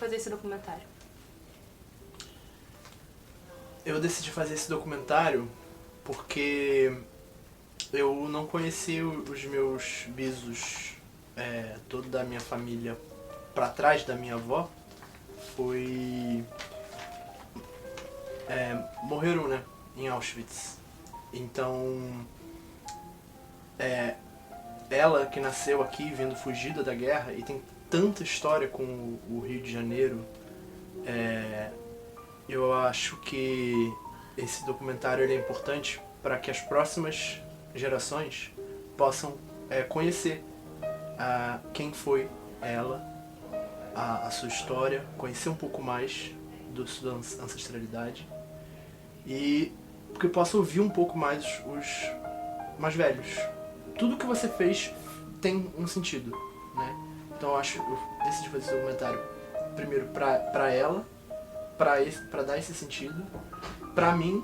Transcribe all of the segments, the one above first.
fazer esse documentário? Eu decidi fazer esse documentário porque eu não conheci os meus bisos, toda da minha família pra trás da minha avó. Morreram, né, em Auschwitz. Então, ela que nasceu aqui, vindo fugida da guerra, e tem tanta história com o Rio de Janeiro, eu acho que esse documentário ele é importante para que as próximas gerações possam conhecer quem foi ela, a sua história, conhecer um pouco mais da sua ancestralidade e que possa ouvir um pouco mais os mais velhos. Tudo que você fez tem um sentido, né? Então eu decidi fazer esse documentário primeiro para ela, para dar esse sentido, para mim,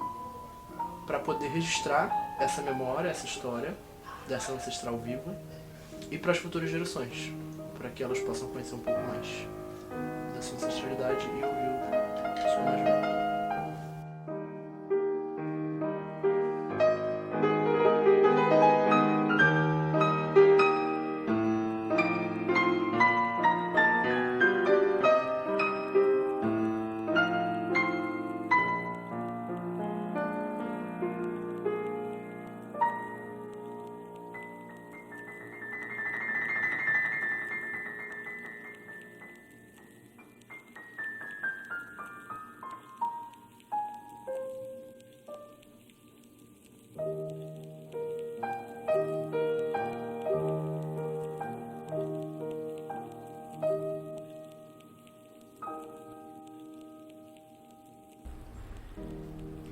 para poder registrar essa memória, essa história dessa ancestral viva e para as futuras gerações, para que elas possam conhecer um pouco mais da sua ancestralidade e ouvir o seu mais velho.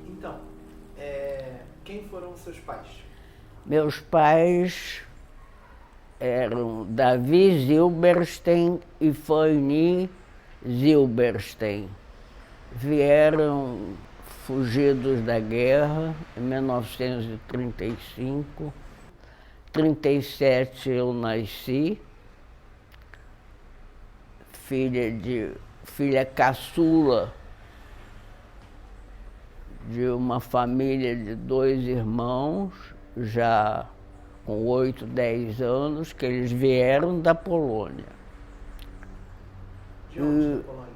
Então, quem foram os seus pais? Meus pais eram Davi Zilberstein e Fanny Zilberstein. Vieram fugidos da guerra em 1935. Em 1937 eu nasci, filha caçula de uma família de 2 irmãos, já com 8, 10 anos, que eles vieram da Polônia. De onde da Polônia?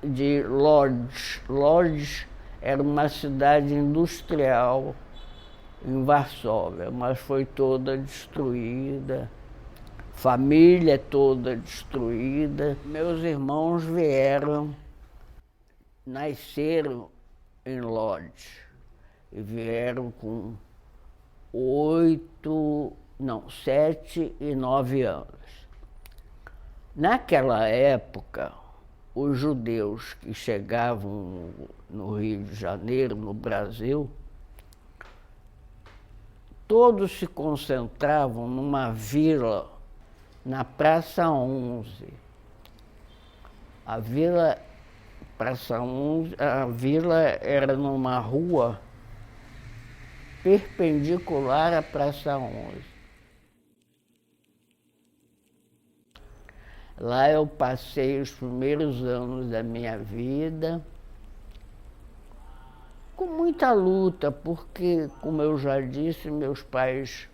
De Lodz. Lodz era uma cidade industrial em Varsóvia, mas foi toda destruída, família toda destruída. Meus irmãos nasceram em Lodz e vieram com 7 e 9 anos. Naquela época, os judeus que chegavam no Rio de Janeiro, no Brasil, todos se concentravam numa vila na Praça 11. A vila era numa rua perpendicular à Praça 11. Lá eu passei os primeiros anos da minha vida com muita luta, porque, como eu já disse, meus pais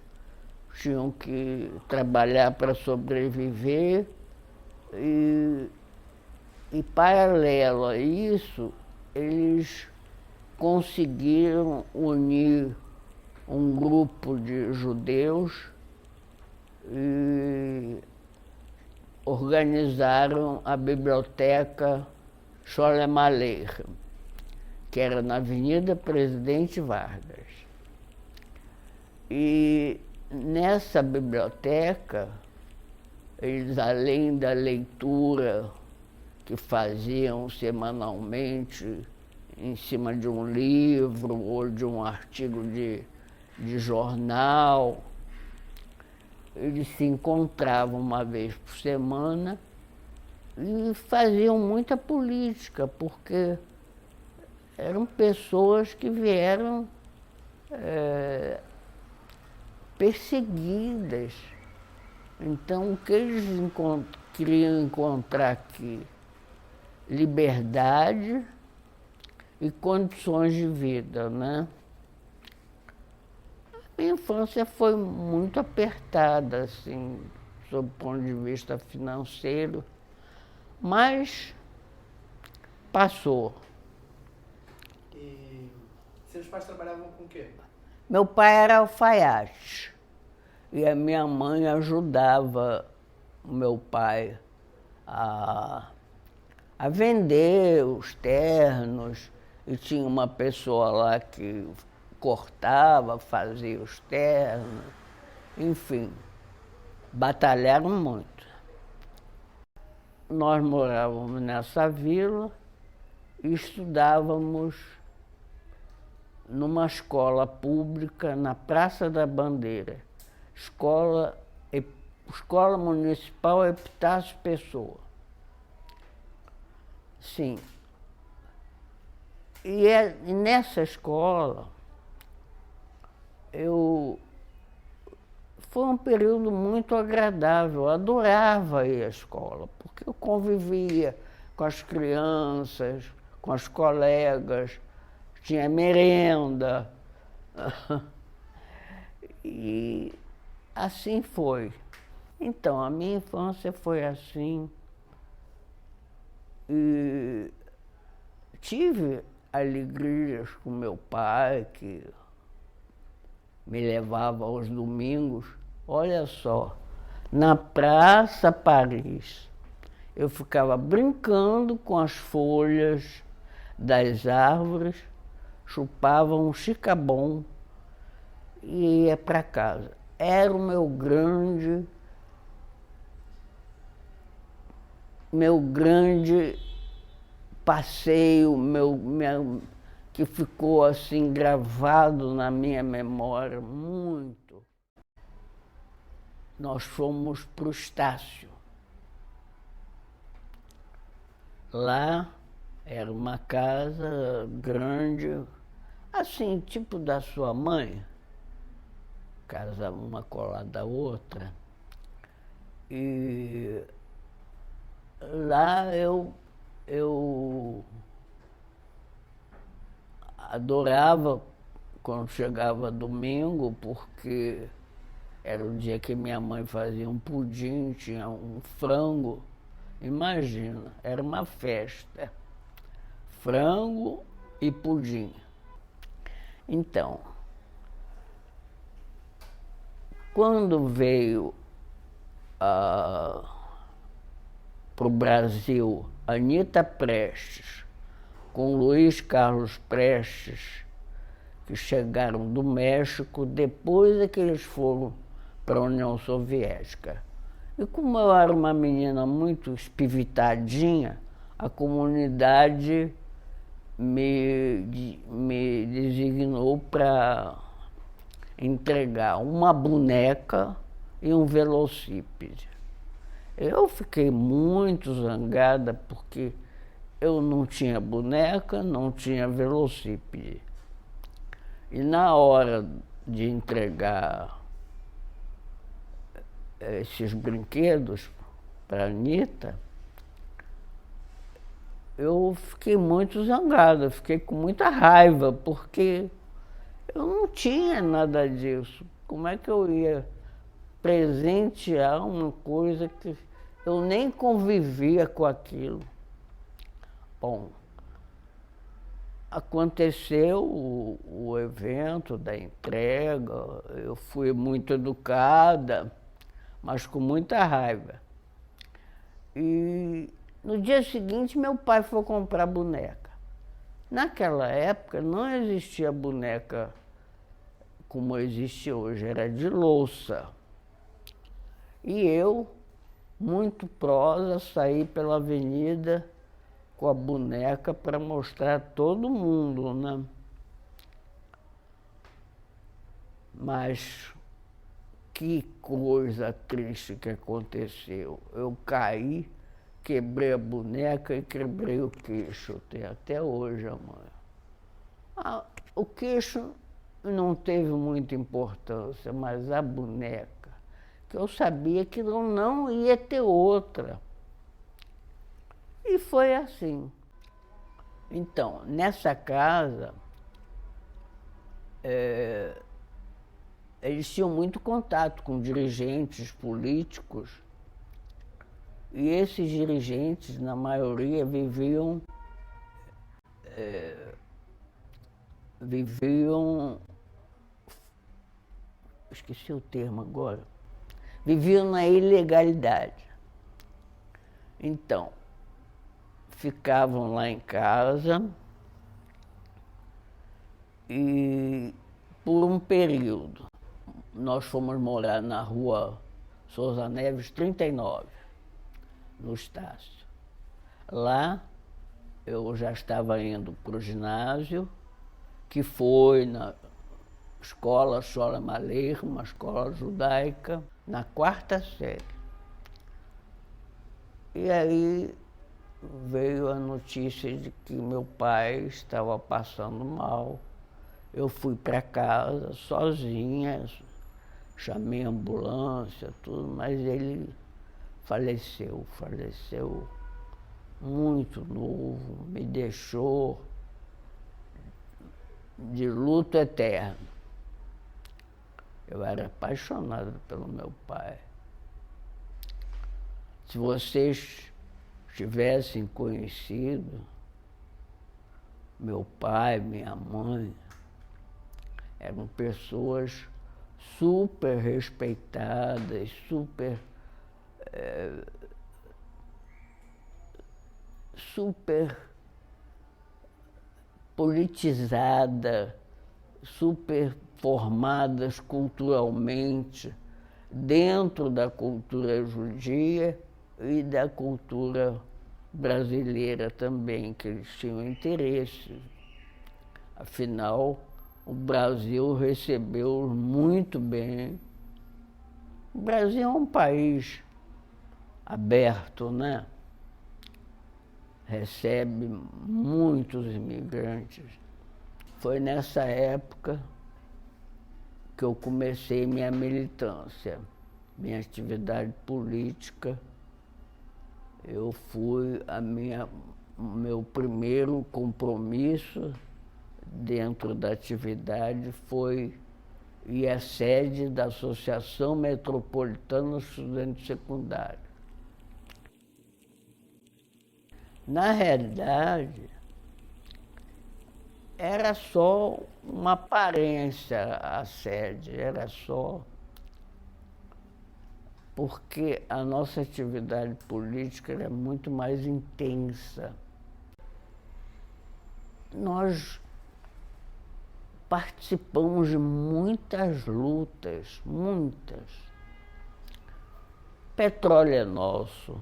tinham que trabalhar para sobreviver e paralelo a isso, eles conseguiram unir um grupo de judeus e organizaram a biblioteca Sholem Aleichem, que era na Avenida Presidente Vargas. E nessa biblioteca, eles, além da leitura que faziam semanalmente em cima de um livro ou de um artigo de jornal, eles se encontravam uma vez por semana e faziam muita política, porque eram pessoas que vieram perseguidas. Então, o que eles queria encontrar aqui liberdade e condições de vida, né? Minha infância foi muito apertada, assim, sob o ponto de vista financeiro, mas passou. E seus pais trabalhavam com o quê? Meu pai era alfaiate e a minha mãe ajudava o meu pai a vender os ternos, e tinha uma pessoa lá que cortava, fazia os ternos, enfim, batalharam muito. Nós morávamos nessa vila e estudávamos numa escola pública na Praça da Bandeira, Escola Municipal Epitácio Pessoa. Sim. E nessa escola, foi um período muito agradável, eu adorava ir à escola, porque eu convivia com as crianças, com as colegas, tinha merenda. E assim foi. Então, a minha infância foi assim. E tive alegrias com meu pai, que me levava aos domingos, olha só, na Praça Paris. Eu ficava brincando com as folhas das árvores, chupava um chicabom e ia para casa. Era o meu grande passeio, que ficou assim gravado na minha memória muito. Nós fomos para o Estácio. Lá era uma casa grande, assim, tipo da sua mãe, casa uma colada da outra. E lá eu adorava quando chegava domingo, porque era o dia que minha mãe fazia um pudim, tinha um frango. Imagina, era uma festa. Frango e pudim. Então, quando veio para o Brasil Anita Prestes, com Luiz Carlos Prestes, que chegaram do México, depois é que eles foram para a União Soviética. E como eu era uma menina muito espivitadinha, a comunidade me designou para entregar uma boneca e um velocípede. Eu fiquei muito zangada porque eu não tinha boneca, não tinha velocípede. E na hora de entregar esses brinquedos para a Anitta, eu fiquei muito zangada, fiquei com muita raiva, porque eu não tinha nada disso. Como é que eu ia presentear uma coisa que eu nem convivia com aquilo? Bom, aconteceu o evento da entrega, eu fui muito educada, mas com muita raiva. E no dia seguinte, meu pai foi comprar boneca. Naquela época, não existia boneca como existe hoje, era de louça. E eu, muito prosa, saí pela avenida com a boneca para mostrar a todo mundo, né? Mas que coisa triste que aconteceu. Eu caí, quebrei a boneca e quebrei o queixo. Tem até hoje amanhã. O queixo não teve muita importância, mas a boneca, que eu sabia que eu não ia ter outra. E foi assim. Então, nessa casa, eles tinham muito contato com dirigentes políticos e esses dirigentes, na maioria, viviam esqueci o termo agora, viviam na ilegalidade. Então, ficavam lá em casa e, por um período, nós fomos morar na rua Sousa Neves 39, no Estácio. Lá, eu já estava indo para o ginásio, que foi na escola Sholem Aleichem, uma escola judaica, na 4ª série. E aí veio a notícia de que meu pai estava passando mal. Eu fui para casa sozinha, chamei a ambulância, tudo, mas ele faleceu muito novo, me deixou de luto eterno. Eu era apaixonado pelo meu pai. Se vocês tivessem conhecido meu pai, minha mãe, eram pessoas super respeitadas, super politizadas, super formadas culturalmente, dentro da cultura judia e da cultura brasileira também, que eles tinham interesse. Afinal, o Brasil recebeu muito bem. O Brasil é um país aberto, né? Recebe muitos imigrantes. Foi nessa época que eu comecei minha militância, minha atividade política. Eu fui meu primeiro compromisso dentro da atividade foi ir à sede da Associação Metropolitana dos Estudantes Secundários. Na realidade, era só uma aparência a sede, era só porque a nossa atividade política era muito mais intensa. Nós participamos de muitas lutas, muitas. Petróleo é nosso.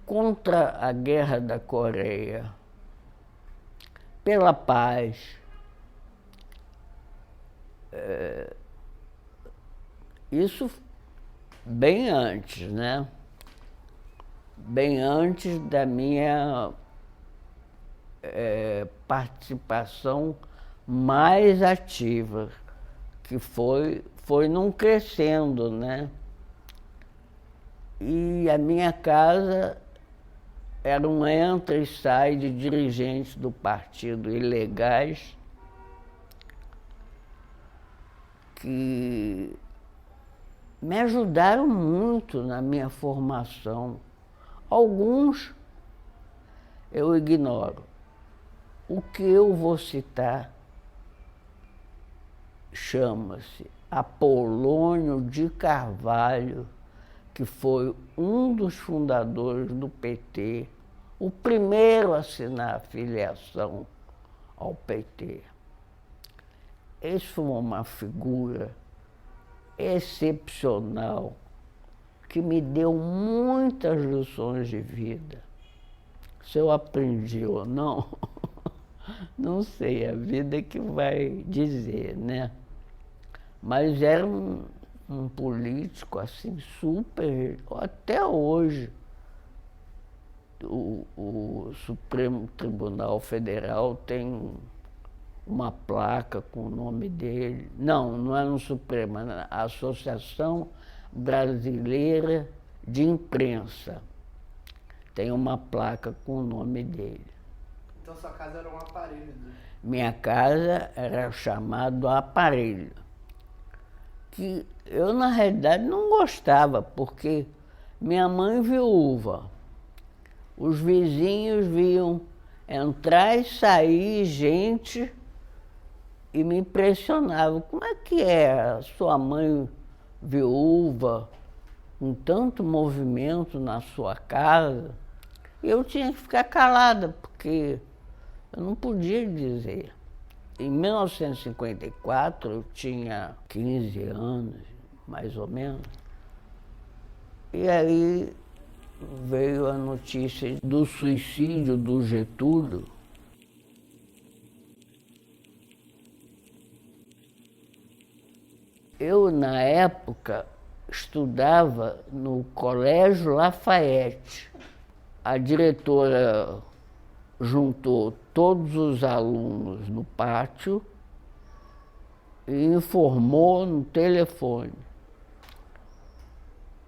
Contra a guerra da Coreia, pela paz. Isso bem antes, né? Bem antes da minha participação mais ativa, que foi num crescendo, né? E a minha casa era um entra e sai de dirigentes do partido ilegais que me ajudaram muito na minha formação. Alguns eu ignoro. O que eu vou citar chama-se Apolônio de Carvalho, que foi um dos fundadores do PT, o primeiro a assinar a filiação ao PT. Esse foi uma figura excepcional que me deu muitas lições de vida. Se eu aprendi ou não, não sei, a vida que vai dizer, né? Mas era um político assim super, até hoje. O Supremo Tribunal Federal tem uma placa com o nome dele. Não é no Supremo, é na Associação Brasileira de Imprensa. tem uma placa com o nome dele. Então sua casa era um aparelho, né? Minha casa era chamado Aparelho, que eu, na realidade, não gostava, porque minha mãe viúva, os vizinhos viam entrar e sair gente e me impressionavam. Como é que é a sua mãe viúva, com tanto movimento na sua casa? E eu tinha que ficar calada, porque eu não podia dizer. Em 1954, eu tinha 15 anos, mais ou menos, e aí veio a notícia do suicídio do Getúlio. Eu, na época, estudava no Colégio Lafayette. A diretora juntou todos os alunos no pátio e informou no telefone: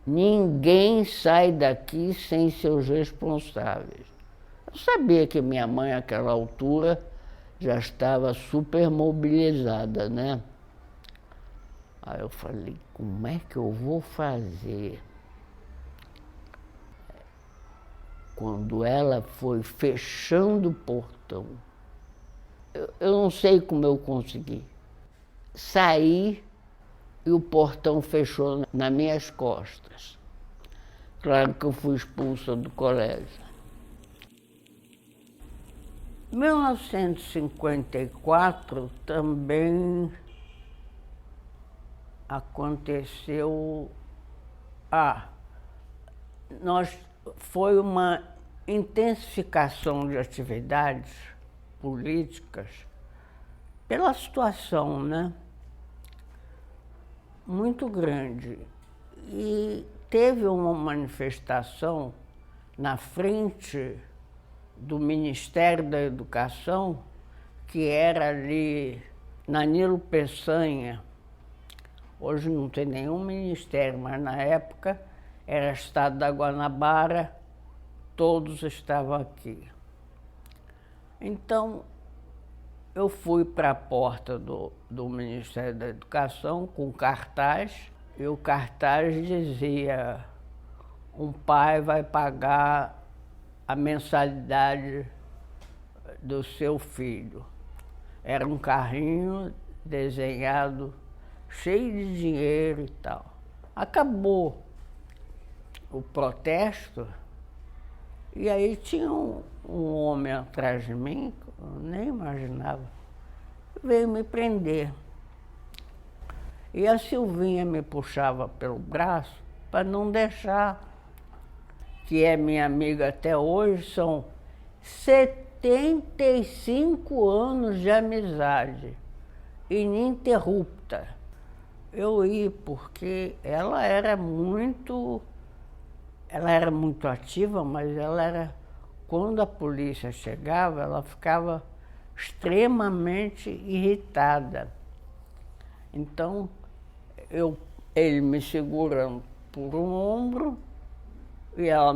ninguém sai daqui sem seus responsáveis. Eu sabia que minha mãe, àquela altura, já estava super mobilizada, né? Aí eu falei, como é que eu vou fazer? Quando ela foi fechando o portão, eu não sei como eu consegui. Saí e o portão fechou nas minhas costas. Claro que eu fui expulsa do colégio. Em 1954 também aconteceu. Foi uma intensificação de atividades políticas pela situação, né? Muito grande. E teve uma manifestação na frente do Ministério da Educação, que era ali na Nilo Peçanha. Hoje não tem nenhum ministério, mas na época era Estado da Guanabara, todos estavam aqui. Então, eu fui para a porta do Ministério da Educação com cartaz, e o cartaz dizia: um pai vai pagar a mensalidade do seu filho. Era um carrinho desenhado, cheio de dinheiro e tal. Acabou o protesto, e aí tinha um homem atrás de mim, que eu nem imaginava, veio me prender. E a Silvinha me puxava pelo braço para não deixar, que é minha amiga até hoje, são 75 anos de amizade ininterrupta. Eu ia porque ela era muito ativa, mas quando a polícia chegava, ela ficava extremamente irritada. Então, ele me segurando por um ombro e ela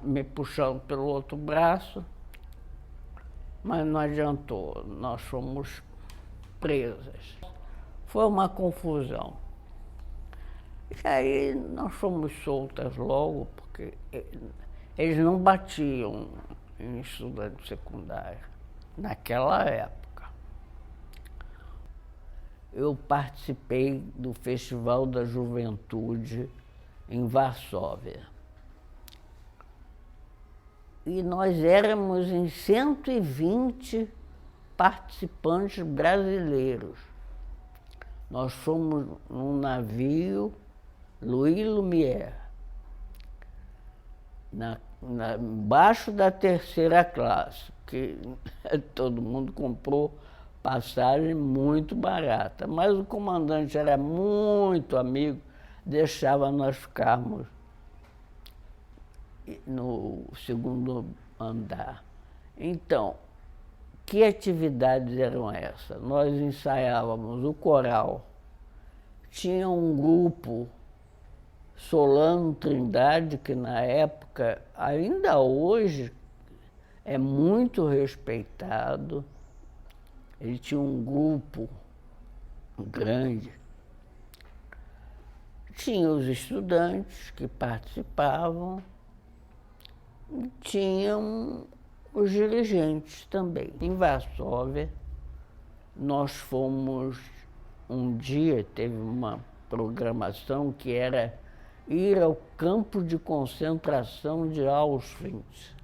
me puxando pelo outro braço, mas não adiantou, nós fomos presas. Foi uma confusão. E aí nós fomos soltas logo, porque eles não batiam em estudante secundário naquela época. Eu participei do Festival da Juventude em Varsóvia. E nós éramos em 120 participantes brasileiros. Nós fomos num navio Louis Lumière, embaixo da terceira classe, que todo mundo comprou passagem muito barata. Mas o comandante era muito amigo, deixava nós ficarmos no segundo andar. Então, que atividades eram essas? Nós ensaiávamos o coral, tinha um grupo Solano Trindade, que na época, ainda hoje, é muito respeitado. Ele tinha um grupo grande. Tinha os estudantes que participavam, e tinham os dirigentes também. Em Varsóvia, nós fomos, um dia teve uma programação que era ir ao campo de concentração de Auschwitz.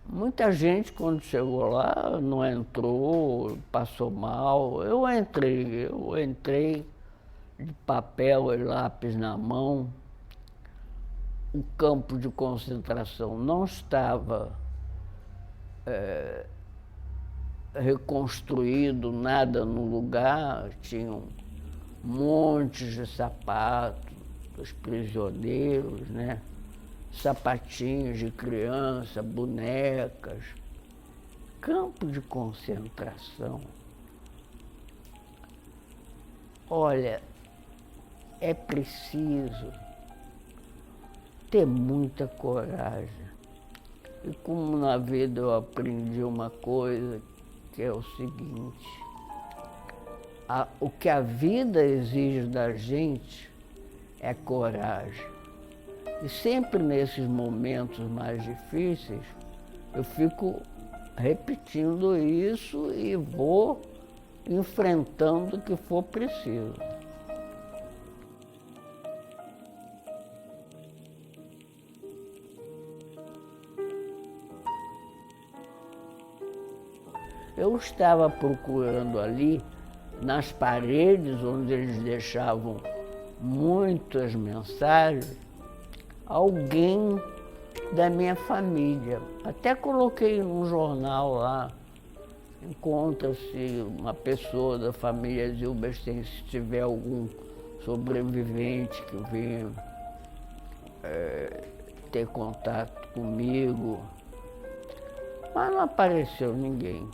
Muita gente, quando chegou lá, não entrou, passou mal. Eu entrei de papel e lápis na mão. O campo de concentração não estava reconstruído, nada no lugar, tinham montes de sapatos dos prisioneiros, né? Sapatinhos de criança, bonecas. Campo de concentração. Olha, é preciso ter muita coragem. E como na vida eu aprendi uma coisa, que é o seguinte: o que a vida exige da gente é coragem. E sempre nesses momentos mais difíceis, eu fico repetindo isso e vou enfrentando o que for preciso. Eu estava procurando ali, nas paredes onde eles deixavam muitas mensagens, alguém da minha família. Até coloquei num jornal lá, encontra-se uma pessoa da família Zilberstein, se tiver algum sobrevivente que venha ter contato comigo. Mas não apareceu ninguém.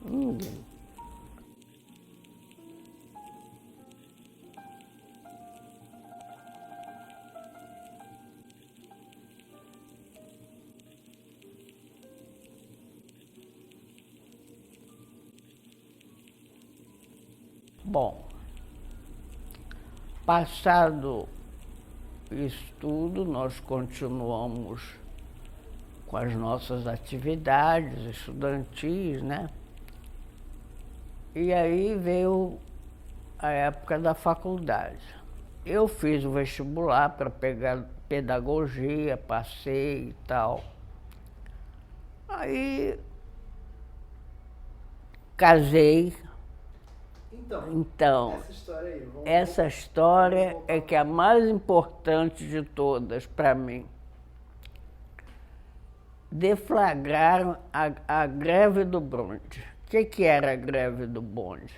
Ninguém. Bom, passado isso tudo, nós continuamos com as nossas atividades estudantis, né? E aí veio a época da faculdade. Eu fiz o vestibular para pegar pedagogia, passei e tal. Aí casei. Então, essa história é que é a mais importante de todas para mim. Deflagraram a greve do bonde. O que era a greve do bonde?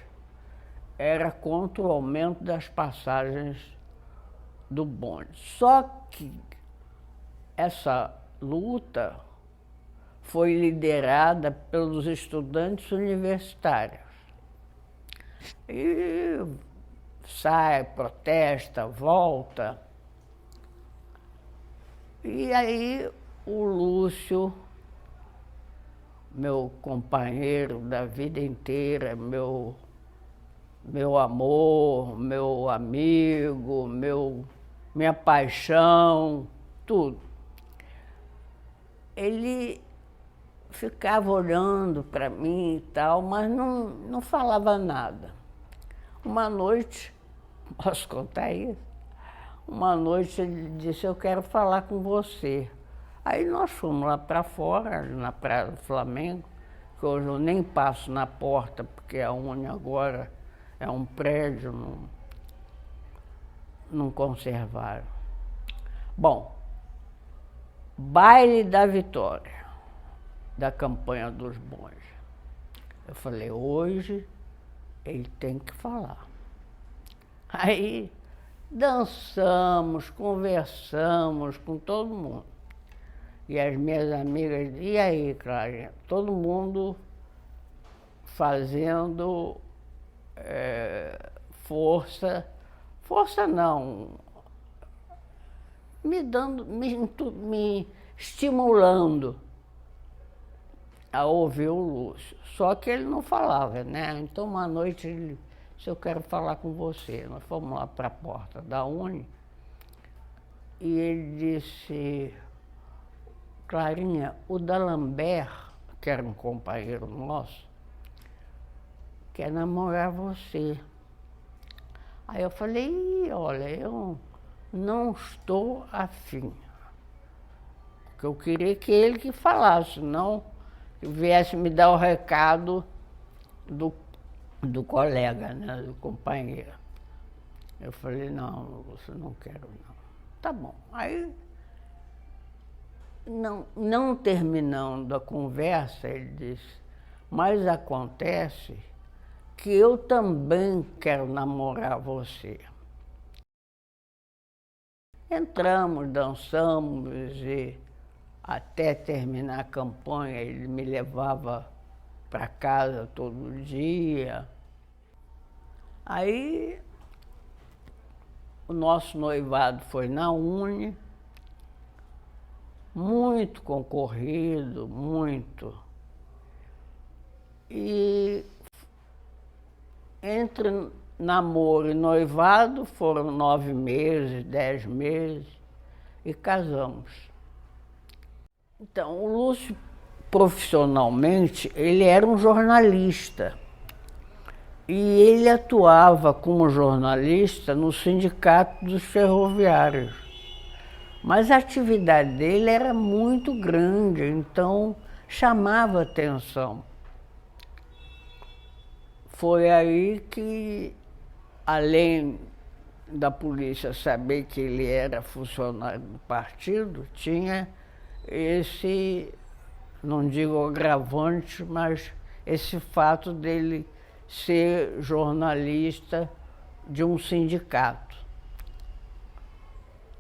Era contra o aumento das passagens do bonde. Só que essa luta foi liderada pelos estudantes universitários. E sai, protesta, volta. E aí o Lúcio, meu companheiro da vida inteira, meu amor, meu amigo, minha paixão, tudo. Ele ficava olhando para mim e tal, mas não falava nada. Uma noite, posso contar isso? Uma noite ele disse: eu quero falar com você. Aí nós fomos lá para fora, na Praia do Flamengo, que hoje eu nem passo na porta, porque a Uni agora é um prédio, não conservaram. Bom, baile da vitória, da campanha dos bondes. Eu falei: hoje ele tem que falar. Aí dançamos, conversamos com todo mundo. E as minhas amigas, e aí, Clarinha? Todo mundo fazendo força, Força não, me estimulando a ouvir o Lúcio. Só que ele não falava, né? Então uma noite ele disse, eu quero falar com você. Nós fomos lá para a porta da Uni e ele disse, Clarinha, o D'Alembert, que era um companheiro nosso, quer namorar você. Aí eu falei, olha, eu não estou afim. Porque eu queria que ele que falasse, não que viesse me dar o recado do colega, né, do companheiro. Eu falei, não, você não quero não. Tá bom. Aí, não terminando a conversa, ele disse, mas acontece que eu também quero namorar você. Entramos, dançamos e até terminar a campanha ele me levava para casa todo dia. Aí o nosso noivado foi na Uni, muito concorrido, muito. E entre namoro e noivado foram 9 meses, 10 meses e casamos. Então, o Lúcio, profissionalmente, ele era um jornalista. E ele atuava como jornalista no Sindicato dos Ferroviários. Mas a atividade dele era muito grande, então chamava atenção. Foi aí que, além da polícia saber que ele era funcionário do partido, tinha esse, não digo agravante, mas esse fato dele ser jornalista de um sindicato.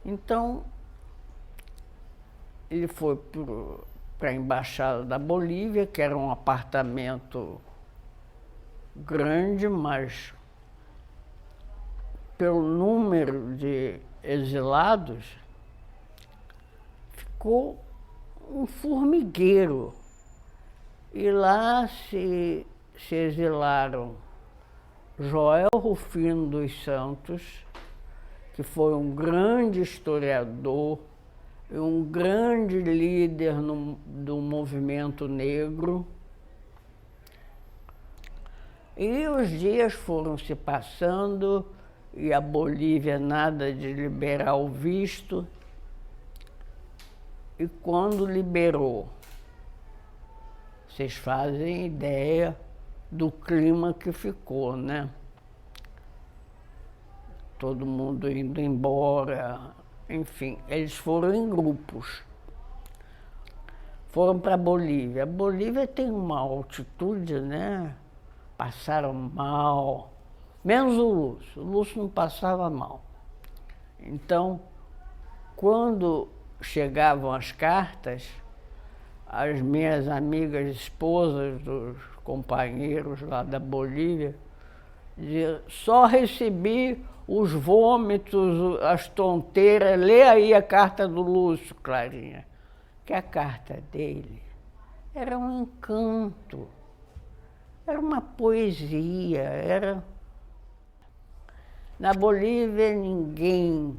Então, ele foi para a Embaixada da Bolívia, que era um apartamento grande, mas pelo número de exilados, ficou um formigueiro. E lá se exilaram Joel Rufino dos Santos, que foi um grande historiador e um grande líder do movimento negro. E os dias foram se passando e a Bolívia nada de liberar o visto. E quando liberou, vocês fazem ideia do clima que ficou, né? Todo mundo indo embora, enfim, eles foram em grupos. Foram para a Bolívia. A Bolívia tem uma altitude, né? Passaram mal, menos o Lúcio. O Lúcio não passava mal. Então, quando chegavam as cartas, as minhas amigas esposas dos companheiros lá da Bolívia diziam, só recebi os vômitos, as tonteiras, lê aí a carta do Lúcio, Clarinha. Que a carta dele era um encanto, era uma poesia, era... Na Bolívia ninguém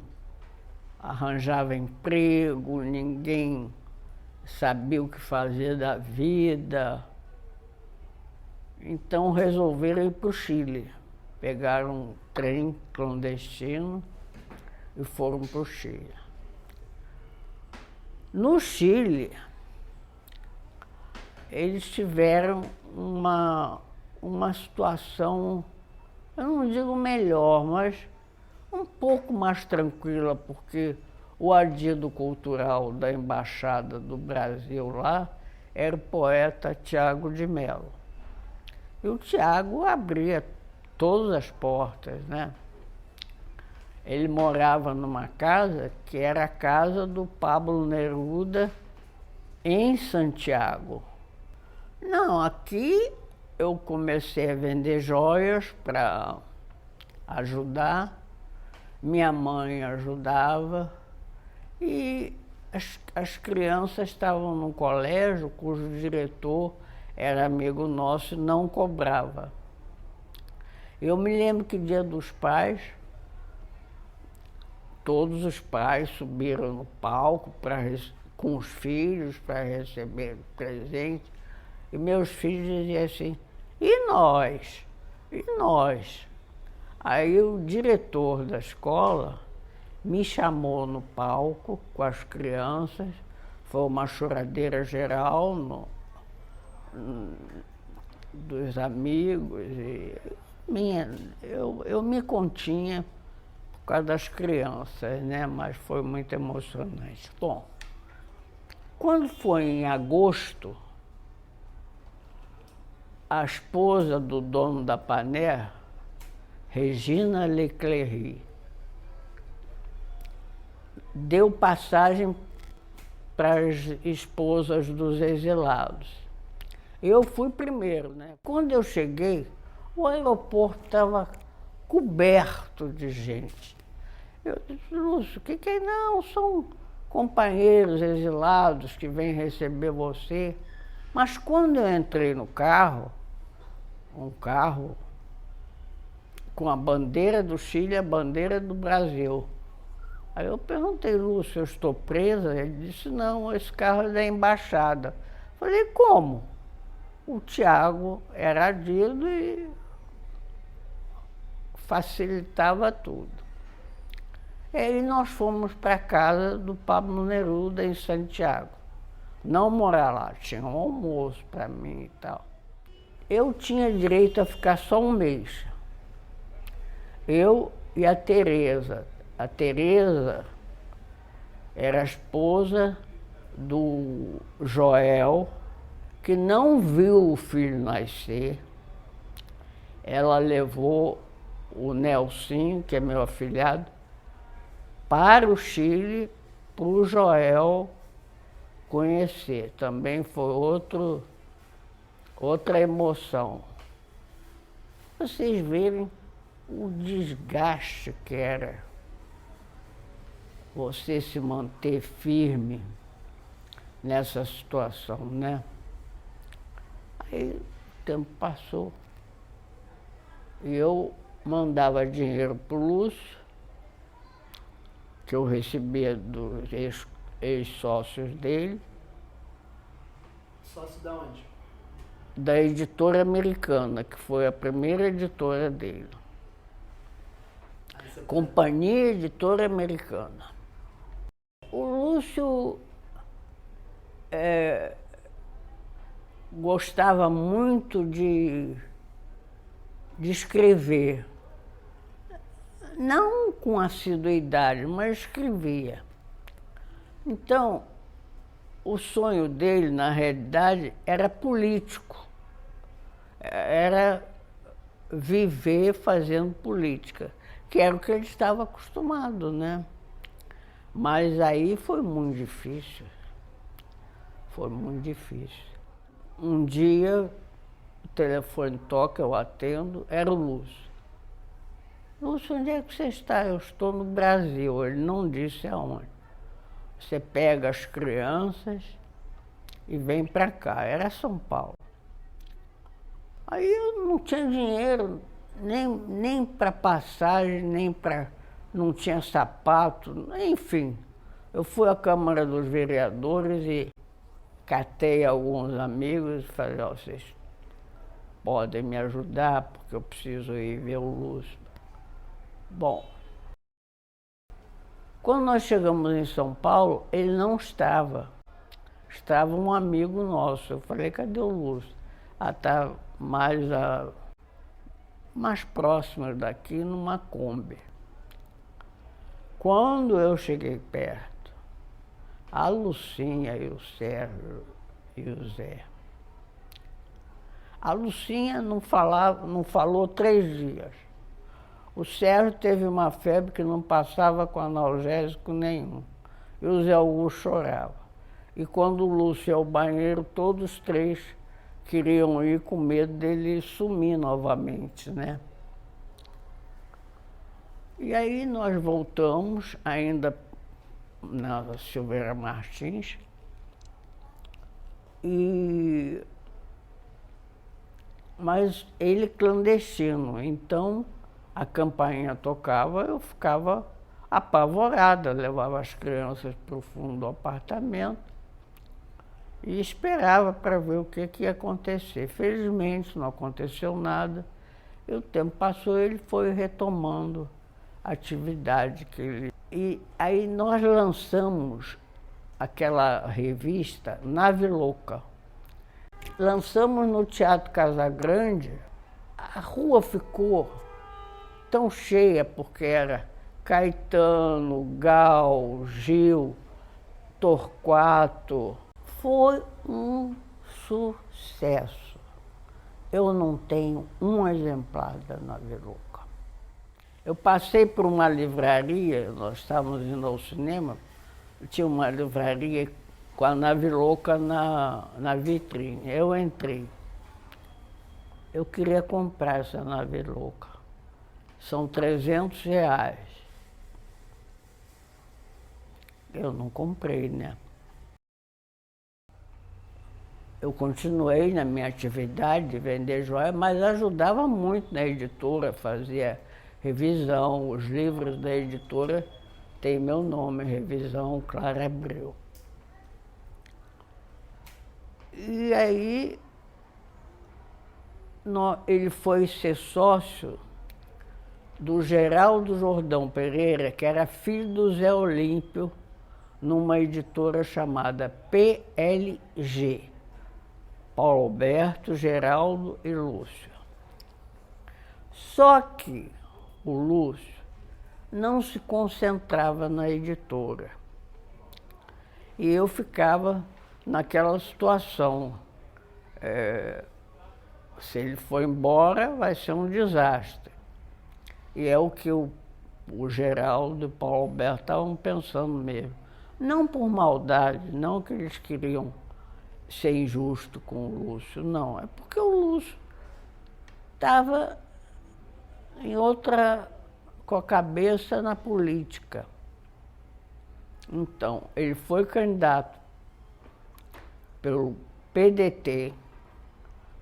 arranjava emprego, ninguém sabia o que fazer da vida. Então resolveram ir para o Chile. Pegaram um trem clandestino e foram para o Chile. No Chile, eles tiveram uma situação, eu não digo melhor, mas um pouco mais tranquila, porque o adido cultural da Embaixada do Brasil lá era o poeta Tiago de Mello. E o Tiago abria todas as portas, né? Ele morava numa casa que era a casa do Pablo Neruda em Santiago. Não, aqui eu comecei a vender joias para ajudar minha mãe ajudava e as crianças estavam num colégio cujo diretor era amigo nosso e não cobrava. Eu me lembro que Dia dos Pais, todos os pais subiram no palco com os filhos para receber presente. E meus filhos diziam assim, e nós? E nós? Aí o diretor da escola me chamou no palco com as crianças, foi uma choradeira geral dos amigos. E eu me continha por causa das crianças, né? Mas foi muito emocionante. Bom, quando foi em agosto, a esposa do dono da Paner, Regina Leclerc, deu passagem para as esposas dos exilados. Eu fui primeiro, né? Quando eu cheguei, o aeroporto estava coberto de gente. Eu disse, Lúcio, o que é? Não, são companheiros exilados que vêm receber você. Mas quando eu entrei no carro, um carro com a bandeira do Chile e a bandeira do Brasil. Aí eu perguntei, Lúcio, eu estou presa? Ele disse, não, esse carro é da embaixada. Falei, como? O Tiago era adido e facilitava tudo. Aí nós fomos para a casa do Pablo Neruda, em Santiago. Não morar lá, tinha um almoço para mim e tal. Eu tinha direito a ficar só um mês. Eu e a Tereza. A Tereza era a esposa do Joel, que não viu o filho nascer. Ela levou o Nelsinho, que é meu afilhado, para o Chile, para o Joel conhecer. Também foi outra emoção. Vocês verem o desgaste que era você se manter firme nessa situação, né? Aí o tempo passou e eu mandava dinheiro para o Lúcio, que eu recebia dos ex-sócios dele. Sócio da onde? Da editora americana, que foi a primeira editora dele. Companhia Editora Americana. O Lúcio gostava muito de escrever. Não com assiduidade, mas escrevia. Então, o sonho dele, na realidade, era político. Era viver fazendo política, que era o que ele estava acostumado, né? Mas aí foi muito difícil. Foi muito difícil. Um dia, o telefone toca, eu atendo, era o Lúcio. Lúcio, onde é que você está? Eu estou no Brasil. Ele não disse aonde. Você pega as crianças e vem para cá. Era São Paulo. Aí eu não tinha dinheiro nem para passagem, nem para... Não tinha sapato, enfim. Eu fui à Câmara dos Vereadores e catei alguns amigos e falei, ó, vocês podem me ajudar porque eu preciso ir ver o Lúcio. Bom, quando nós chegamos em São Paulo, ele não estava. Estava um amigo nosso. Eu falei, cadê o Lúcio? Ah, tá mais próximo daqui, numa Kombi. Quando eu cheguei perto, a Lucinha e o Sérgio e o Zé. A Lucinha não falou 3 dias. O Sérgio teve uma febre que não passava com analgésico nenhum. E o Zé Augusto chorava. E quando o Lúcio ia ao banheiro, todos os 3 queriam ir com medo dele sumir novamente, né? E aí nós voltamos, ainda na Silveira Martins, mas ele clandestino, então a campainha tocava, eu ficava apavorada, levava as crianças para o fundo do apartamento e esperava para ver o que ia acontecer. Felizmente não aconteceu nada, e o tempo passou, ele foi retomando a atividade que ele... E aí nós lançamos aquela revista Nave Louca. Lançamos no Teatro Casagrande, a rua ficou tão cheia, porque era Caetano, Gal, Gil, Torquato. Foi um sucesso. Eu não tenho um exemplar da Nave Louca. Eu passei por uma livraria, nós estávamos indo ao cinema, tinha uma livraria com a Nave Louca na vitrine. Eu entrei. Eu queria comprar essa Nave Louca. São R$300. Eu não comprei, né? Eu continuei na minha atividade de vender joia, mas ajudava muito na editora, fazia revisão. Os livros da editora têm meu nome, Revisão Clara Abreu. E aí ele foi ser sócio do Geraldo Jordão Pereira, que era filho do Zé Olímpio, numa editora chamada PLG. Paulo Alberto, Geraldo e Lúcio. Só que o Lúcio não se concentrava na editora. E eu ficava naquela situação. Se ele for embora, vai ser um desastre. E é o que o Geraldo e o Paulo Alberto estavam pensando mesmo. Não por maldade, não que eles queriam ser injusto com o Lúcio, não. É porque o Lúcio estava com a cabeça na política. Então, ele foi candidato pelo PDT,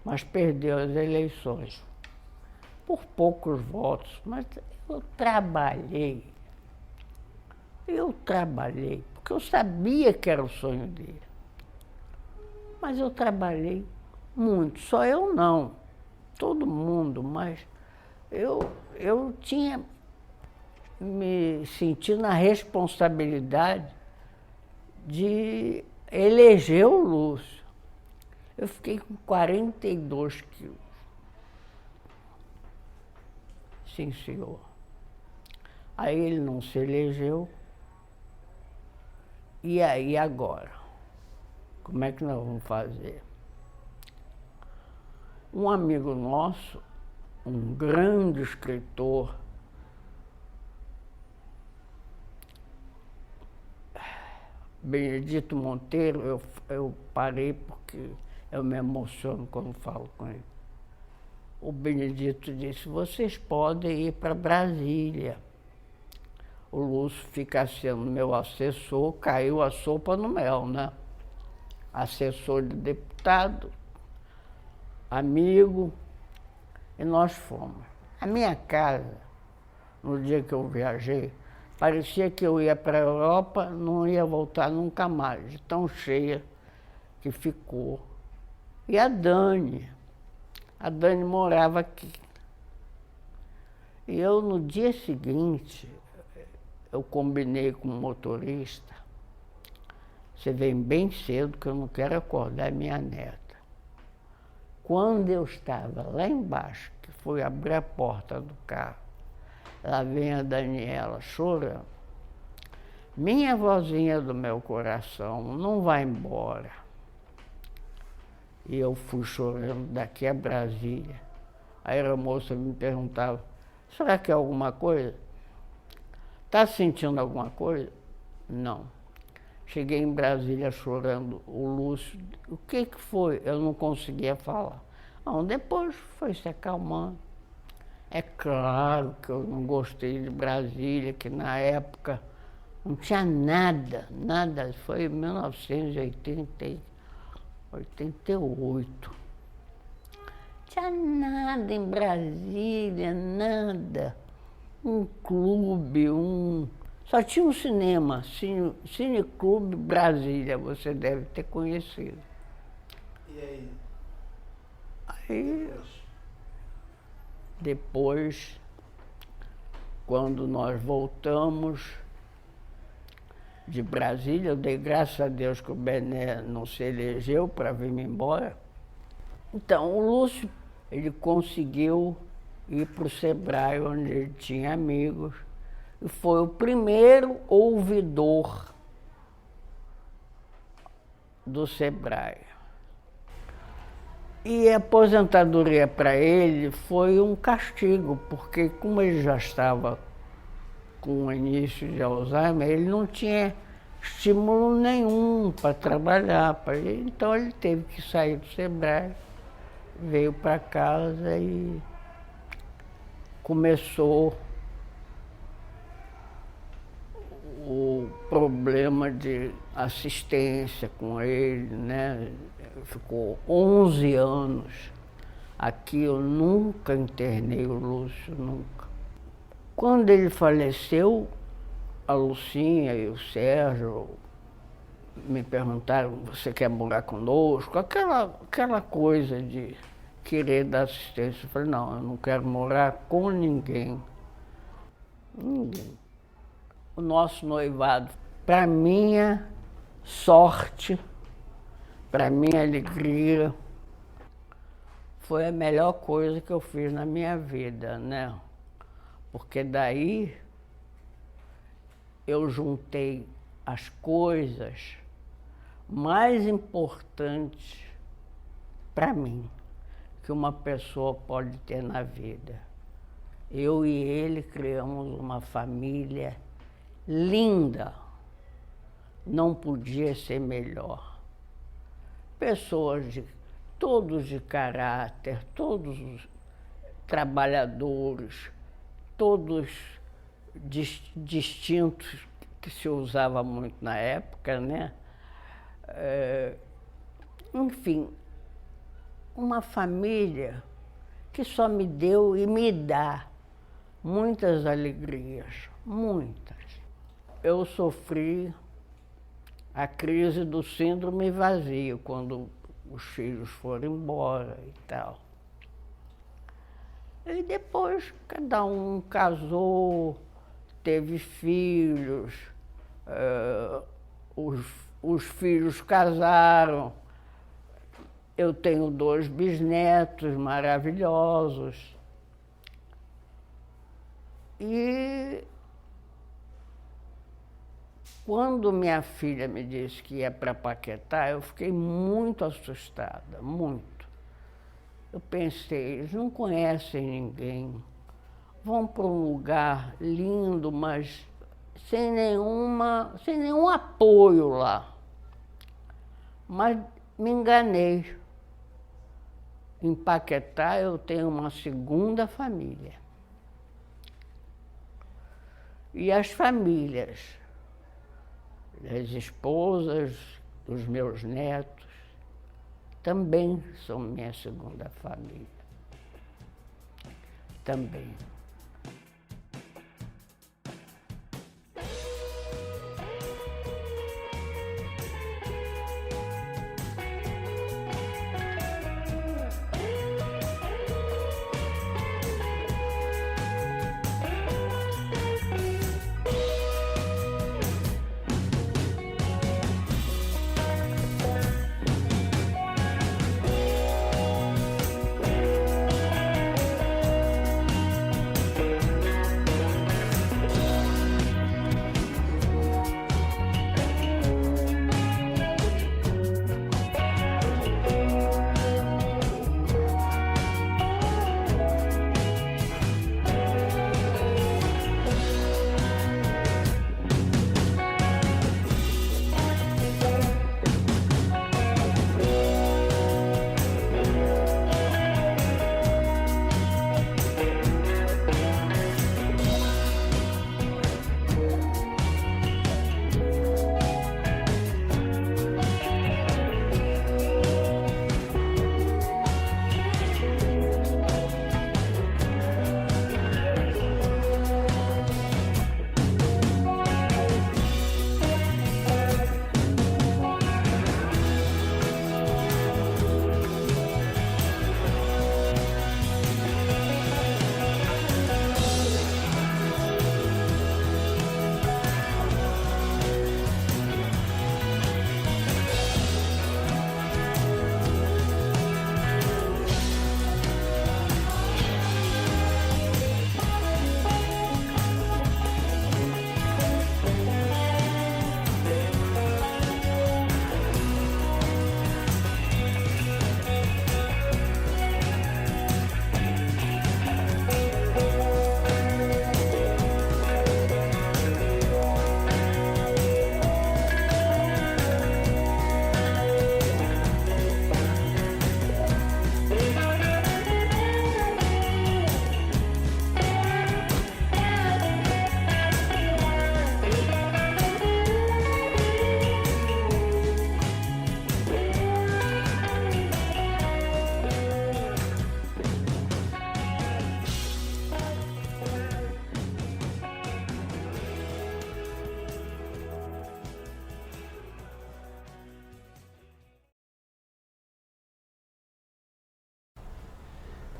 mas perdeu as eleições por poucos votos. Mas eu trabalhei, porque eu sabia que era o sonho dele. Mas eu trabalhei muito, só eu não, todo mundo, mas eu tinha me sentido na responsabilidade de eleger o Lúcio. Eu fiquei com 42 quilos. Sim, senhor. Aí ele não se elegeu. E aí agora? Como é que nós vamos fazer? Um amigo nosso, um grande escritor, Benedito Monteiro, eu parei porque eu me emociono quando falo com ele. O Benedito disse, vocês podem ir para Brasília. O Lúcio fica sendo meu assessor, caiu a sopa no mel, né? Assessor de deputado, amigo, e nós fomos. A minha casa, no dia que eu viajei, parecia que eu ia para a Europa, não ia voltar nunca mais, de tão cheia que ficou. E a Dani morava aqui. E eu, no dia seguinte, eu combinei com o motorista, você vem bem cedo, que eu não quero acordar minha neta. Quando eu estava lá embaixo, que fui abrir a porta do carro, lá vem a Daniela chorando. Minha vozinha do meu coração, não vai embora. E eu fui chorando daqui a Brasília. Aí a moça me perguntava, será que é alguma coisa? Está sentindo alguma coisa? Não. Cheguei em Brasília chorando, o Lúcio, o que foi? Eu não conseguia falar. Não, depois foi se acalmando. É claro que eu não gostei de Brasília, que na época não tinha nada, nada. Foi em 1988. Não tinha nada em Brasília, nada. Um clube, só tinha um cinema, Cineclube Brasília, você deve ter conhecido. E aí? Aí, depois, quando nós voltamos de Brasília, eu dei graças a Deus que o Bené não se elegeu para vir-me embora. Então, o Lúcio, ele conseguiu ir para o Sebrae, onde ele tinha amigos, e foi o primeiro ouvidor do Sebrae. E a aposentadoria para ele foi um castigo, porque como ele já estava com o início de Alzheimer, ele não tinha estímulo nenhum para trabalhar. Então ele teve que sair do Sebrae, veio para casa e começou o problema de assistência com ele, né? Ficou 11 anos aqui, eu nunca internei o Lúcio, nunca. Quando ele faleceu, a Lucinha e o Sérgio me perguntaram, você quer morar conosco? Aquela coisa de querer dar assistência. Eu falei, não, eu não quero morar com ninguém. Ninguém. O nosso noivado, para minha sorte, para minha alegria, foi a melhor coisa que eu fiz na minha vida, né? Porque daí eu juntei as coisas mais importantes para mim que uma pessoa pode ter na vida. Eu e ele criamos uma família linda, não podia ser melhor. Pessoas todos de caráter, todos trabalhadores, todos distintos, que se usava muito na época, né? Enfim, uma família que só me deu e me dá muitas alegrias, muitas. Eu sofri a crise do síndrome vazio, quando os filhos foram embora e tal. E depois cada um casou, teve filhos, os filhos casaram. Eu tenho 2 bisnetos maravilhosos. E quando minha filha me disse que ia para Paquetá, eu fiquei muito assustada, muito. Eu pensei, eles não conhecem ninguém, vão para um lugar lindo, mas sem nenhum apoio lá. Mas me enganei. Em Paquetá eu tenho uma segunda família. E as famílias, as esposas dos meus netos, também são minha segunda família. Também.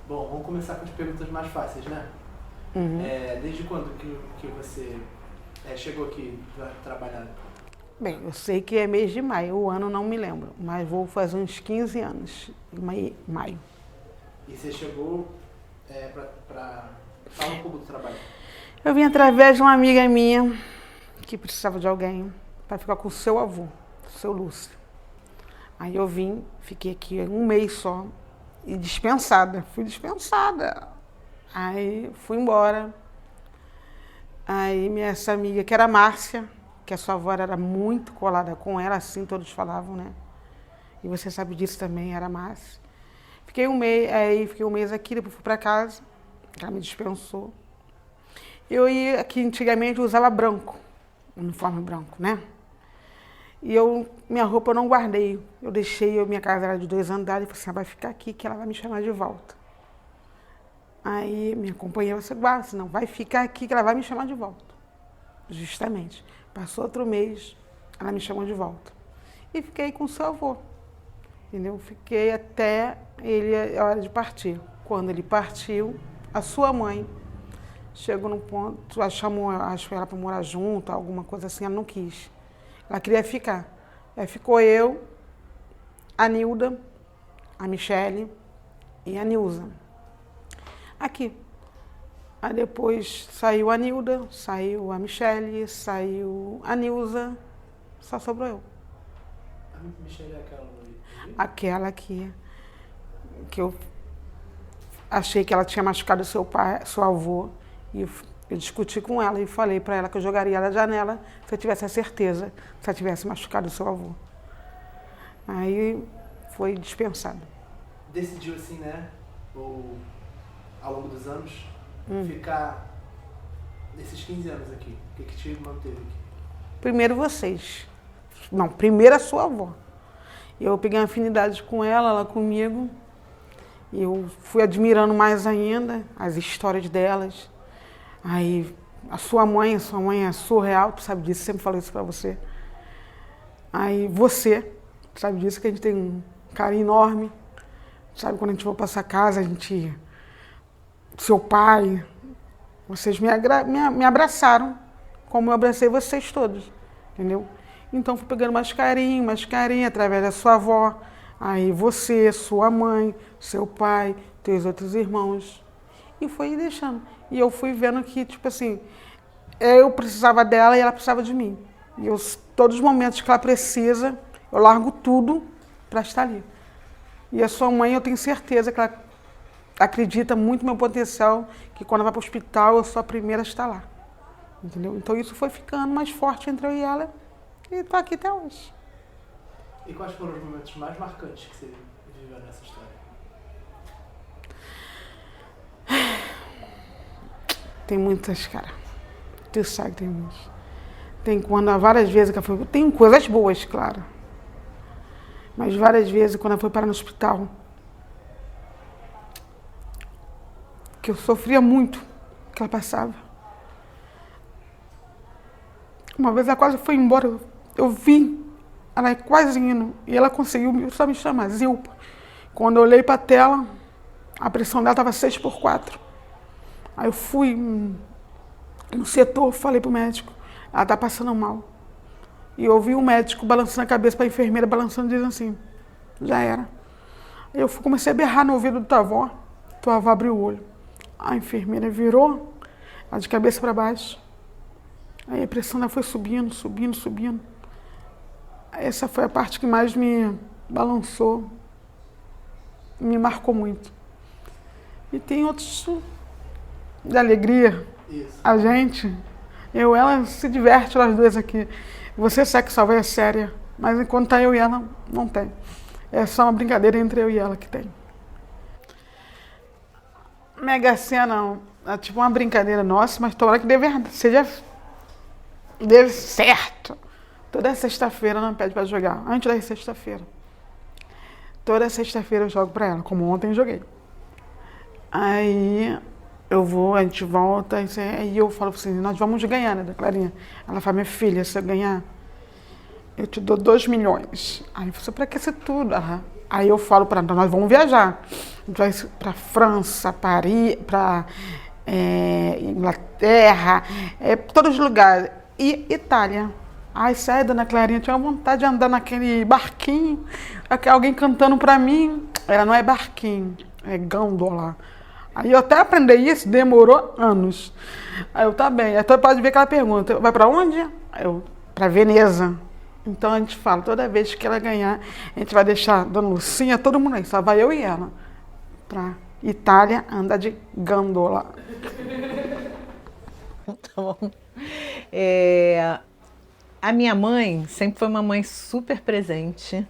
Bom, vamos começar com as perguntas mais fáceis, né? Desde quando que você chegou aqui já trabalhando? Bem, eu sei que é mês de maio, o ano não me lembro, mas vou fazer uns 15 anos, em maio. E você chegou para falar um pouco do trabalho? Eu vim através de uma amiga minha que precisava de alguém para ficar com o seu avô, o seu Lúcio. Aí eu vim, fiquei aqui um mês só e fui dispensada. Aí fui embora. Aí essa amiga, que era a Márcia, que a sua avó era muito colada com ela, assim todos falavam, né? E você sabe disso também, era a Márcia. Fiquei um mês aqui, depois fui para casa, ela me dispensou. Eu ia aqui, antigamente eu usava branco, uniforme branco, né? E minha roupa eu não guardei, eu deixei, minha casa era de 2 andares, e falei assim, vai ficar aqui que ela vai me chamar de volta. Aí minha companheira, você guarda, senão vai ficar aqui que ela vai me chamar de volta. Justamente. Passou outro mês, ela me chamou de volta. E fiquei com o seu avô, entendeu? Fiquei até a hora de partir. Quando ele partiu, a sua mãe chegou num ponto, acho ela para morar junto, alguma coisa assim, ela não quis. Ela queria ficar. Aí ficou eu, a Nilda, a Michele e a Nilza. Aqui. Aí depois saiu a Nilda, saiu a Michele, saiu a Nilza, só sobrou eu. A Michele é aquela ali? Aquela que eu achei que ela tinha machucado seu avô, e eu discuti com ela e falei para ela que eu jogaria ela da janela se eu tivesse a certeza se ela tivesse machucado o seu avô. Aí foi dispensado. Decidiu assim, né, ao longo dos anos, ficar nesses 15 anos aqui. O que te manteve aqui? Primeiro vocês. Não, primeiro a sua avó. Eu peguei uma afinidade com ela comigo. E eu fui admirando mais ainda as histórias delas. Aí a sua mãe é surreal, tu sabe disso, sempre falei isso pra você. Aí você, sabe disso, que a gente tem um carinho enorme. Sabe, quando a gente for pra essa casa, seu pai, vocês me abraçaram, como eu abracei vocês todos, entendeu? Então fui pegando mais carinho, através da sua avó. Aí você, sua mãe, seu pai, teus outros irmãos. E foi deixando. E eu fui vendo que, tipo assim, eu precisava dela e ela precisava de mim. E todos os momentos que ela precisa, eu largo tudo para estar ali. E a sua mãe, eu tenho certeza que ela acredita muito no meu potencial, que quando ela vai para o hospital, eu sou a primeira a estar lá. Entendeu? Então isso foi ficando mais forte entre eu e ela. E estou aqui até hoje. E quais foram os momentos mais marcantes que você viveu nessa história? Tem muitas, cara. Tu sabe que tem muitas. Tem várias vezes que ela foi... Tem coisas boas, claro. Mas várias vezes, quando ela foi parar no hospital, que eu sofria muito, que ela passava. Uma vez ela quase foi embora, eu vim, ela é quase indo, e ela conseguiu só me chamar, Zilpa. Quando eu olhei para a tela, a pressão dela estava 6/4. Aí eu fui no setor, falei pro médico, ela tá passando mal. E eu ouvi o médico balançando a cabeça para a enfermeira, balançando, dizendo assim, já era. Aí eu comecei a berrar no ouvido do tua avó abriu o olho. A enfermeira virou, ela de cabeça para baixo. Aí a pressão dela foi subindo. Essa foi a parte que mais me balançou, me marcou muito. E tem outros de alegria. Isso. A gente, ela se diverte, nós duas aqui. Você sabe que só vai séria, mas enquanto tá eu e ela, não tem. É só uma brincadeira entre eu e ela que tem. Mega Sena é tipo uma brincadeira nossa, mas tomara que seja certo. Toda sexta-feira ela me pede para jogar, antes da sexta-feira. Toda sexta-feira eu jogo para ela, como ontem eu joguei. Aí a gente volta, aí eu falo assim, nós vamos ganhar, né, Clarinha? Ela fala, minha filha, se eu ganhar, eu te dou 2 milhões. Aí eu falei, pra que isso tudo? Aí eu falo para ela, nós vamos viajar. A gente vai para França, Paris, para Inglaterra, todos os lugares. E Itália. Ai, sai, dona Clarinha, tinha vontade de andar naquele barquinho, alguém cantando para mim. Ela não é barquinho, é gândola. Aí eu até aprendi isso, demorou anos. Aí eu, tá bem. Então pode ver que ela pergunta, vai para onde? Eu, para Veneza. Então a gente fala, toda vez que ela ganhar, a gente vai deixar a Dona Lucinha, todo mundo aí, só vai eu e ela. Pra Itália, andar de gândola. Tá bom. A minha mãe sempre foi uma mãe super presente.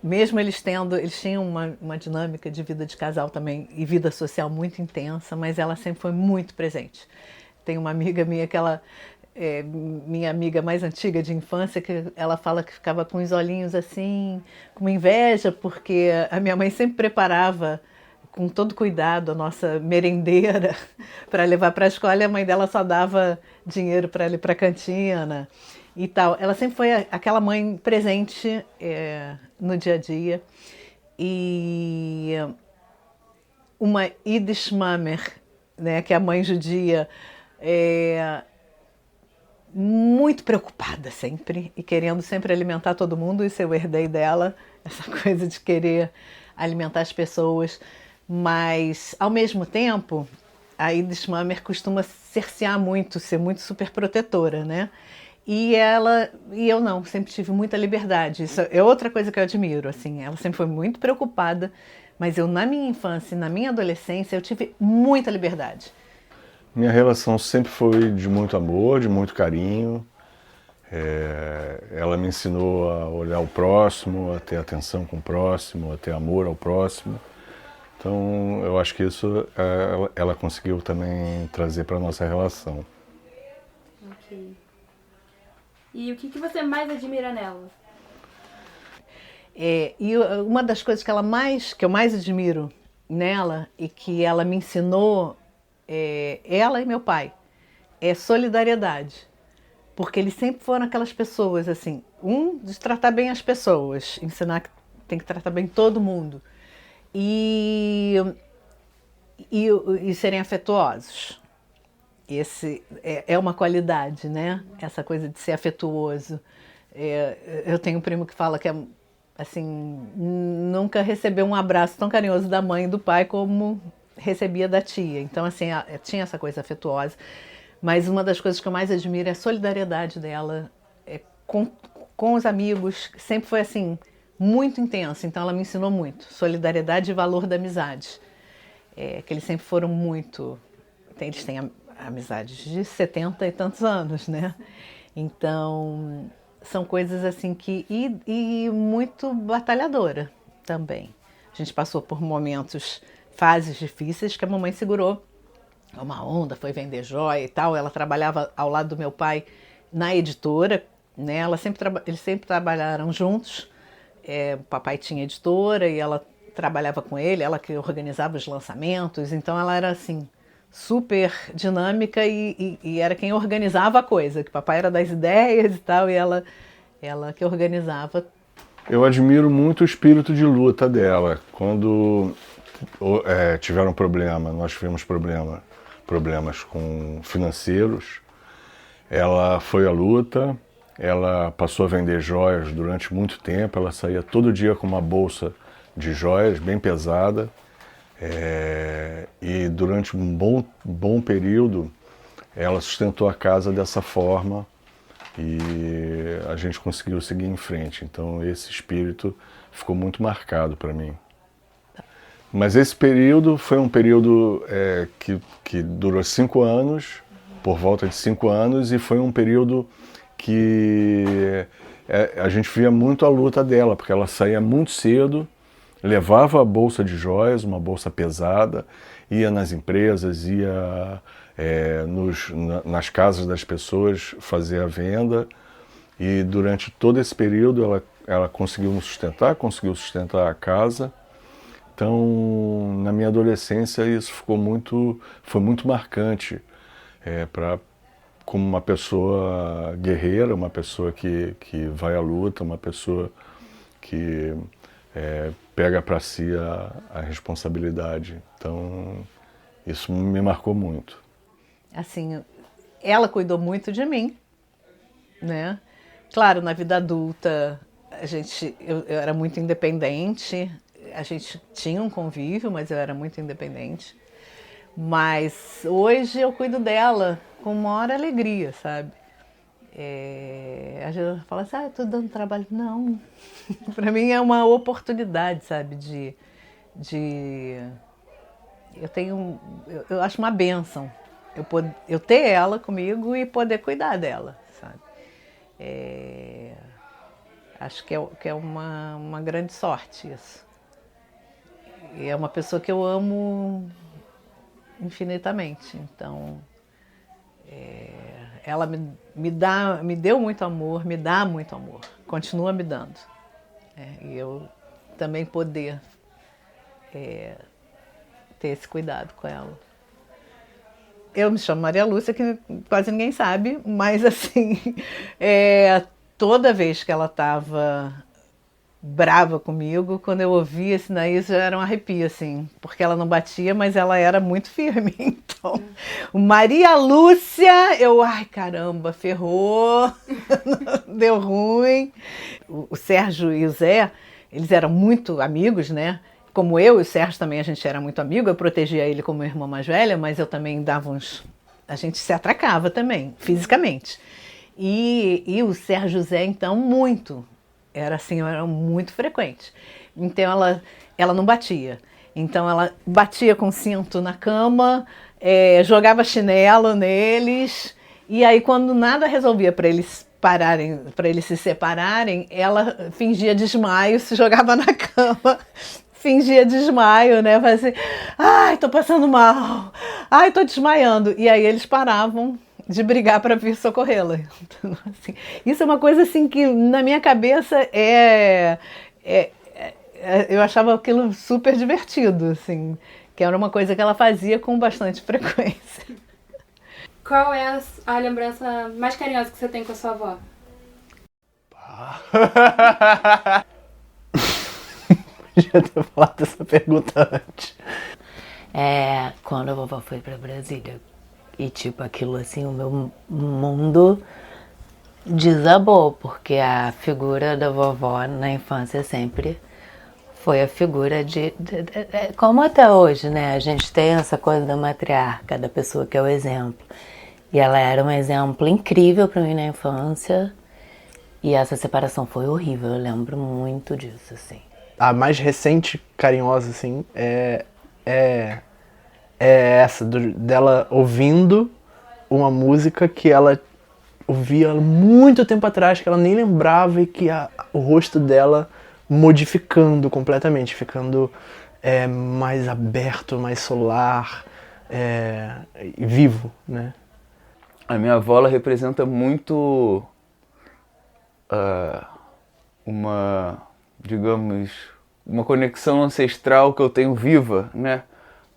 Mesmo eles tinham uma dinâmica de vida de casal também e vida social muito intensa, mas ela sempre foi muito presente. Tem uma amiga minha que ela minha amiga mais antiga de infância, que ela fala que ficava com os olhinhos assim, com inveja, porque a minha mãe sempre preparava com todo cuidado a nossa merendeira para levar para a escola, e a mãe dela só dava dinheiro para ir para a cantina e tal. Ela sempre foi aquela mãe presente no dia a dia. E uma Yiddish Mamer, né, que é a mãe judia, muito preocupada sempre e querendo sempre alimentar todo mundo, isso eu herdei dela, essa coisa de querer alimentar as pessoas, mas ao mesmo tempo a Yiddish Mamer costuma cercear muito, ser muito super protetora, né? E eu não, sempre tive muita liberdade. Isso é outra coisa que eu admiro, assim, ela sempre foi muito preocupada, mas eu na minha infância e na minha adolescência eu tive muita liberdade. Minha relação sempre foi de muito amor, de muito carinho. Ela me ensinou a olhar o próximo, a ter atenção com o próximo, a ter amor ao próximo. Então, eu acho que isso ela conseguiu também trazer para a nossa relação. Ok. E o que você mais admira nela? E uma das coisas que eu mais admiro nela e que ela me ensinou, ela e meu pai, é solidariedade. Porque eles sempre foram aquelas pessoas, assim, de tratar bem as pessoas, ensinar que tem que tratar bem todo mundo. E serem afetuosos. Esse é uma qualidade, né? Essa coisa de ser afetuoso. Eu tenho um primo que fala que assim, nunca recebeu um abraço tão carinhoso da mãe e do pai como recebia da tia. Então, assim, tinha essa coisa afetuosa. Mas uma das coisas que eu mais admiro é a solidariedade dela com os amigos. Sempre foi, assim, muito intensa. Então, ela me ensinou muito. Solidariedade e valor da amizade. Que eles sempre foram muito... Eles têm amizades de 70 e tantos anos, né? Então, são coisas assim que... E muito batalhadora também. A gente passou por momentos, fases difíceis que a mamãe segurou uma onda, foi vender joia e tal. Ela trabalhava ao lado do meu pai na editora, né? Eles sempre trabalharam juntos. O papai tinha editora e ela trabalhava com ele, ela que organizava os lançamentos. Então ela era assim, super dinâmica e era quem organizava a coisa, que o papai era das ideias e tal, e ela que organizava. Eu admiro muito o espírito de luta dela. Quando tiveram problema, nós tivemos problemas com financeiros, ela foi à luta, ela passou a vender joias durante muito tempo, ela saía todo dia com uma bolsa de joias bem pesada, e durante um bom período ela sustentou a casa dessa forma e a gente conseguiu seguir em frente. Então esse espírito ficou muito marcado para mim. Mas esse período foi um período que durou 5 anos, por volta de 5 anos, e foi um período que a gente via muito a luta dela, porque ela saía muito cedo, levava a bolsa de joias, uma bolsa pesada, ia nas empresas, ia nas casas das pessoas fazer a venda, e durante todo esse período ela conseguiu conseguiu sustentar a casa. Então, na minha adolescência, isso foi muito marcante como uma pessoa guerreira, uma pessoa que vai à luta, uma pessoa que pega para si a responsabilidade. Então, isso me marcou muito. Assim, ela cuidou muito de mim, né? Claro, na vida adulta, eu era muito independente, a gente tinha um convívio, mas eu era muito independente. Mas hoje eu cuido dela com maior alegria, sabe? Às vezes ela fala assim, estou dando trabalho. Não, para mim é uma oportunidade, sabe? Eu acho uma bênção eu ter ela comigo e poder cuidar dela, sabe? Acho que é uma grande sorte isso. E é uma pessoa que eu amo infinitamente. Então, ela me deu muito amor, me dá muito amor, continua me dando. E eu também poder ter esse cuidado com ela. Eu me chamo Maria Lúcia, que quase ninguém sabe, mas assim, toda vez que ela estava brava comigo, quando eu ouvia esse daí, já era um arrepio, assim, porque ela não batia, mas ela era muito firme. Então, o Maria Lúcia, ai caramba, ferrou, deu ruim. O Sérgio e o Zé, eles eram muito amigos, né? Como eu e o Sérgio também, a gente era muito amigo, eu protegia ele como irmã mais velha, mas eu também a gente se atracava também, fisicamente. E o Sérgio Zé, então, muito. Era muito frequente. Então ela não batia. Então ela batia com cinto na cama, jogava chinelo neles, e aí quando nada resolvia para eles pararem, para eles se separarem, ela fingia desmaio, se jogava na cama, fingia desmaio, né? Fazia assim, ai, tô passando mal, ai, tô desmaiando. E aí eles paravam de brigar para vir socorrê-la. Então, assim, isso é uma coisa assim que na minha cabeça eu achava aquilo super divertido, assim, que era uma coisa que ela fazia com bastante frequência. Qual é a lembrança mais carinhosa que você tem com a sua avó? Já ter falado essa pergunta antes. Quando a vovó foi para Brasília. E tipo, aquilo assim, o meu mundo desabou, porque a figura da vovó na infância sempre foi a figura como até hoje, né? A gente tem essa coisa da matriarca, da pessoa que é o exemplo. E ela era um exemplo incrível para mim na infância. E essa separação foi horrível, eu lembro muito disso, assim. A mais recente, carinhosa, assim, é essa, dela ouvindo uma música que ela ouvia muito tempo atrás, que ela nem lembrava, e que o rosto dela modificando completamente, ficando mais aberto, mais solar, vivo, né? A minha avó, ela representa muito digamos, uma conexão ancestral que eu tenho viva, né?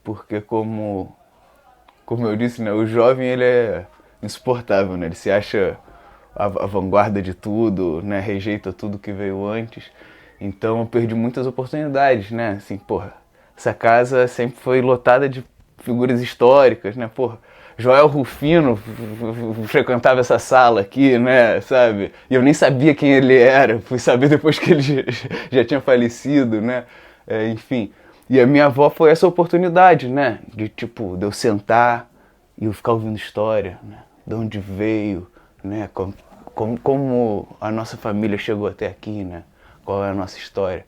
Porque como eu disse, né, o jovem ele é insuportável, né? Ele se acha a vanguarda de tudo, né? Rejeita tudo que veio antes. Então eu perdi muitas oportunidades, né? Assim, porra, essa casa sempre foi lotada de figuras históricas, né? Porra, Joel Rufino frequentava essa sala aqui, né, sabe? E eu nem sabia quem ele era, fui saber depois que ele já tinha falecido, né? Enfim. E a minha avó foi essa oportunidade, né? De eu sentar e eu ficar ouvindo história, né? De onde veio, né? Como a nossa família chegou até aqui, né? Qual é a nossa história.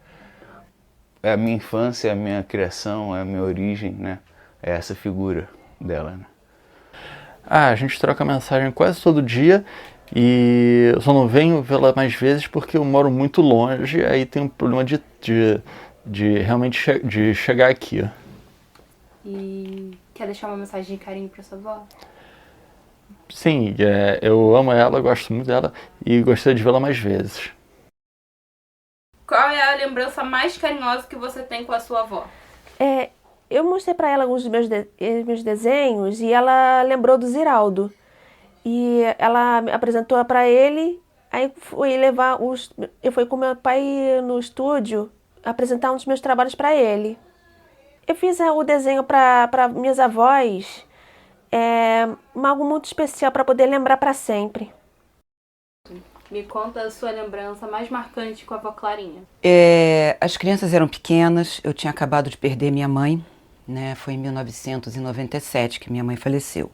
É a minha infância, é a minha criação, é a minha origem, né? É essa figura dela, né? A gente troca mensagem quase todo dia e eu só não venho vê-la mais vezes porque eu moro muito longe, aí tem um problema de realmente de chegar aqui. E quer deixar uma mensagem de carinho para sua avó? Sim, eu amo ela, gosto muito dela e gostaria de vê-la mais vezes. Qual é a lembrança mais carinhosa que você tem com a sua avó? Eu mostrei para ela alguns dos meus desenhos e ela lembrou do Ziraldo. E ela me apresentou para ele Aí eu fui com meu pai no estúdio apresentar um dos meus trabalhos para ele. Eu fiz o desenho para minhas avós, algo muito especial para poder lembrar para sempre. Me conta a sua lembrança mais marcante com a avó Clarinha. As crianças eram pequenas, eu tinha acabado de perder minha mãe, né? Foi em 1997 que minha mãe faleceu.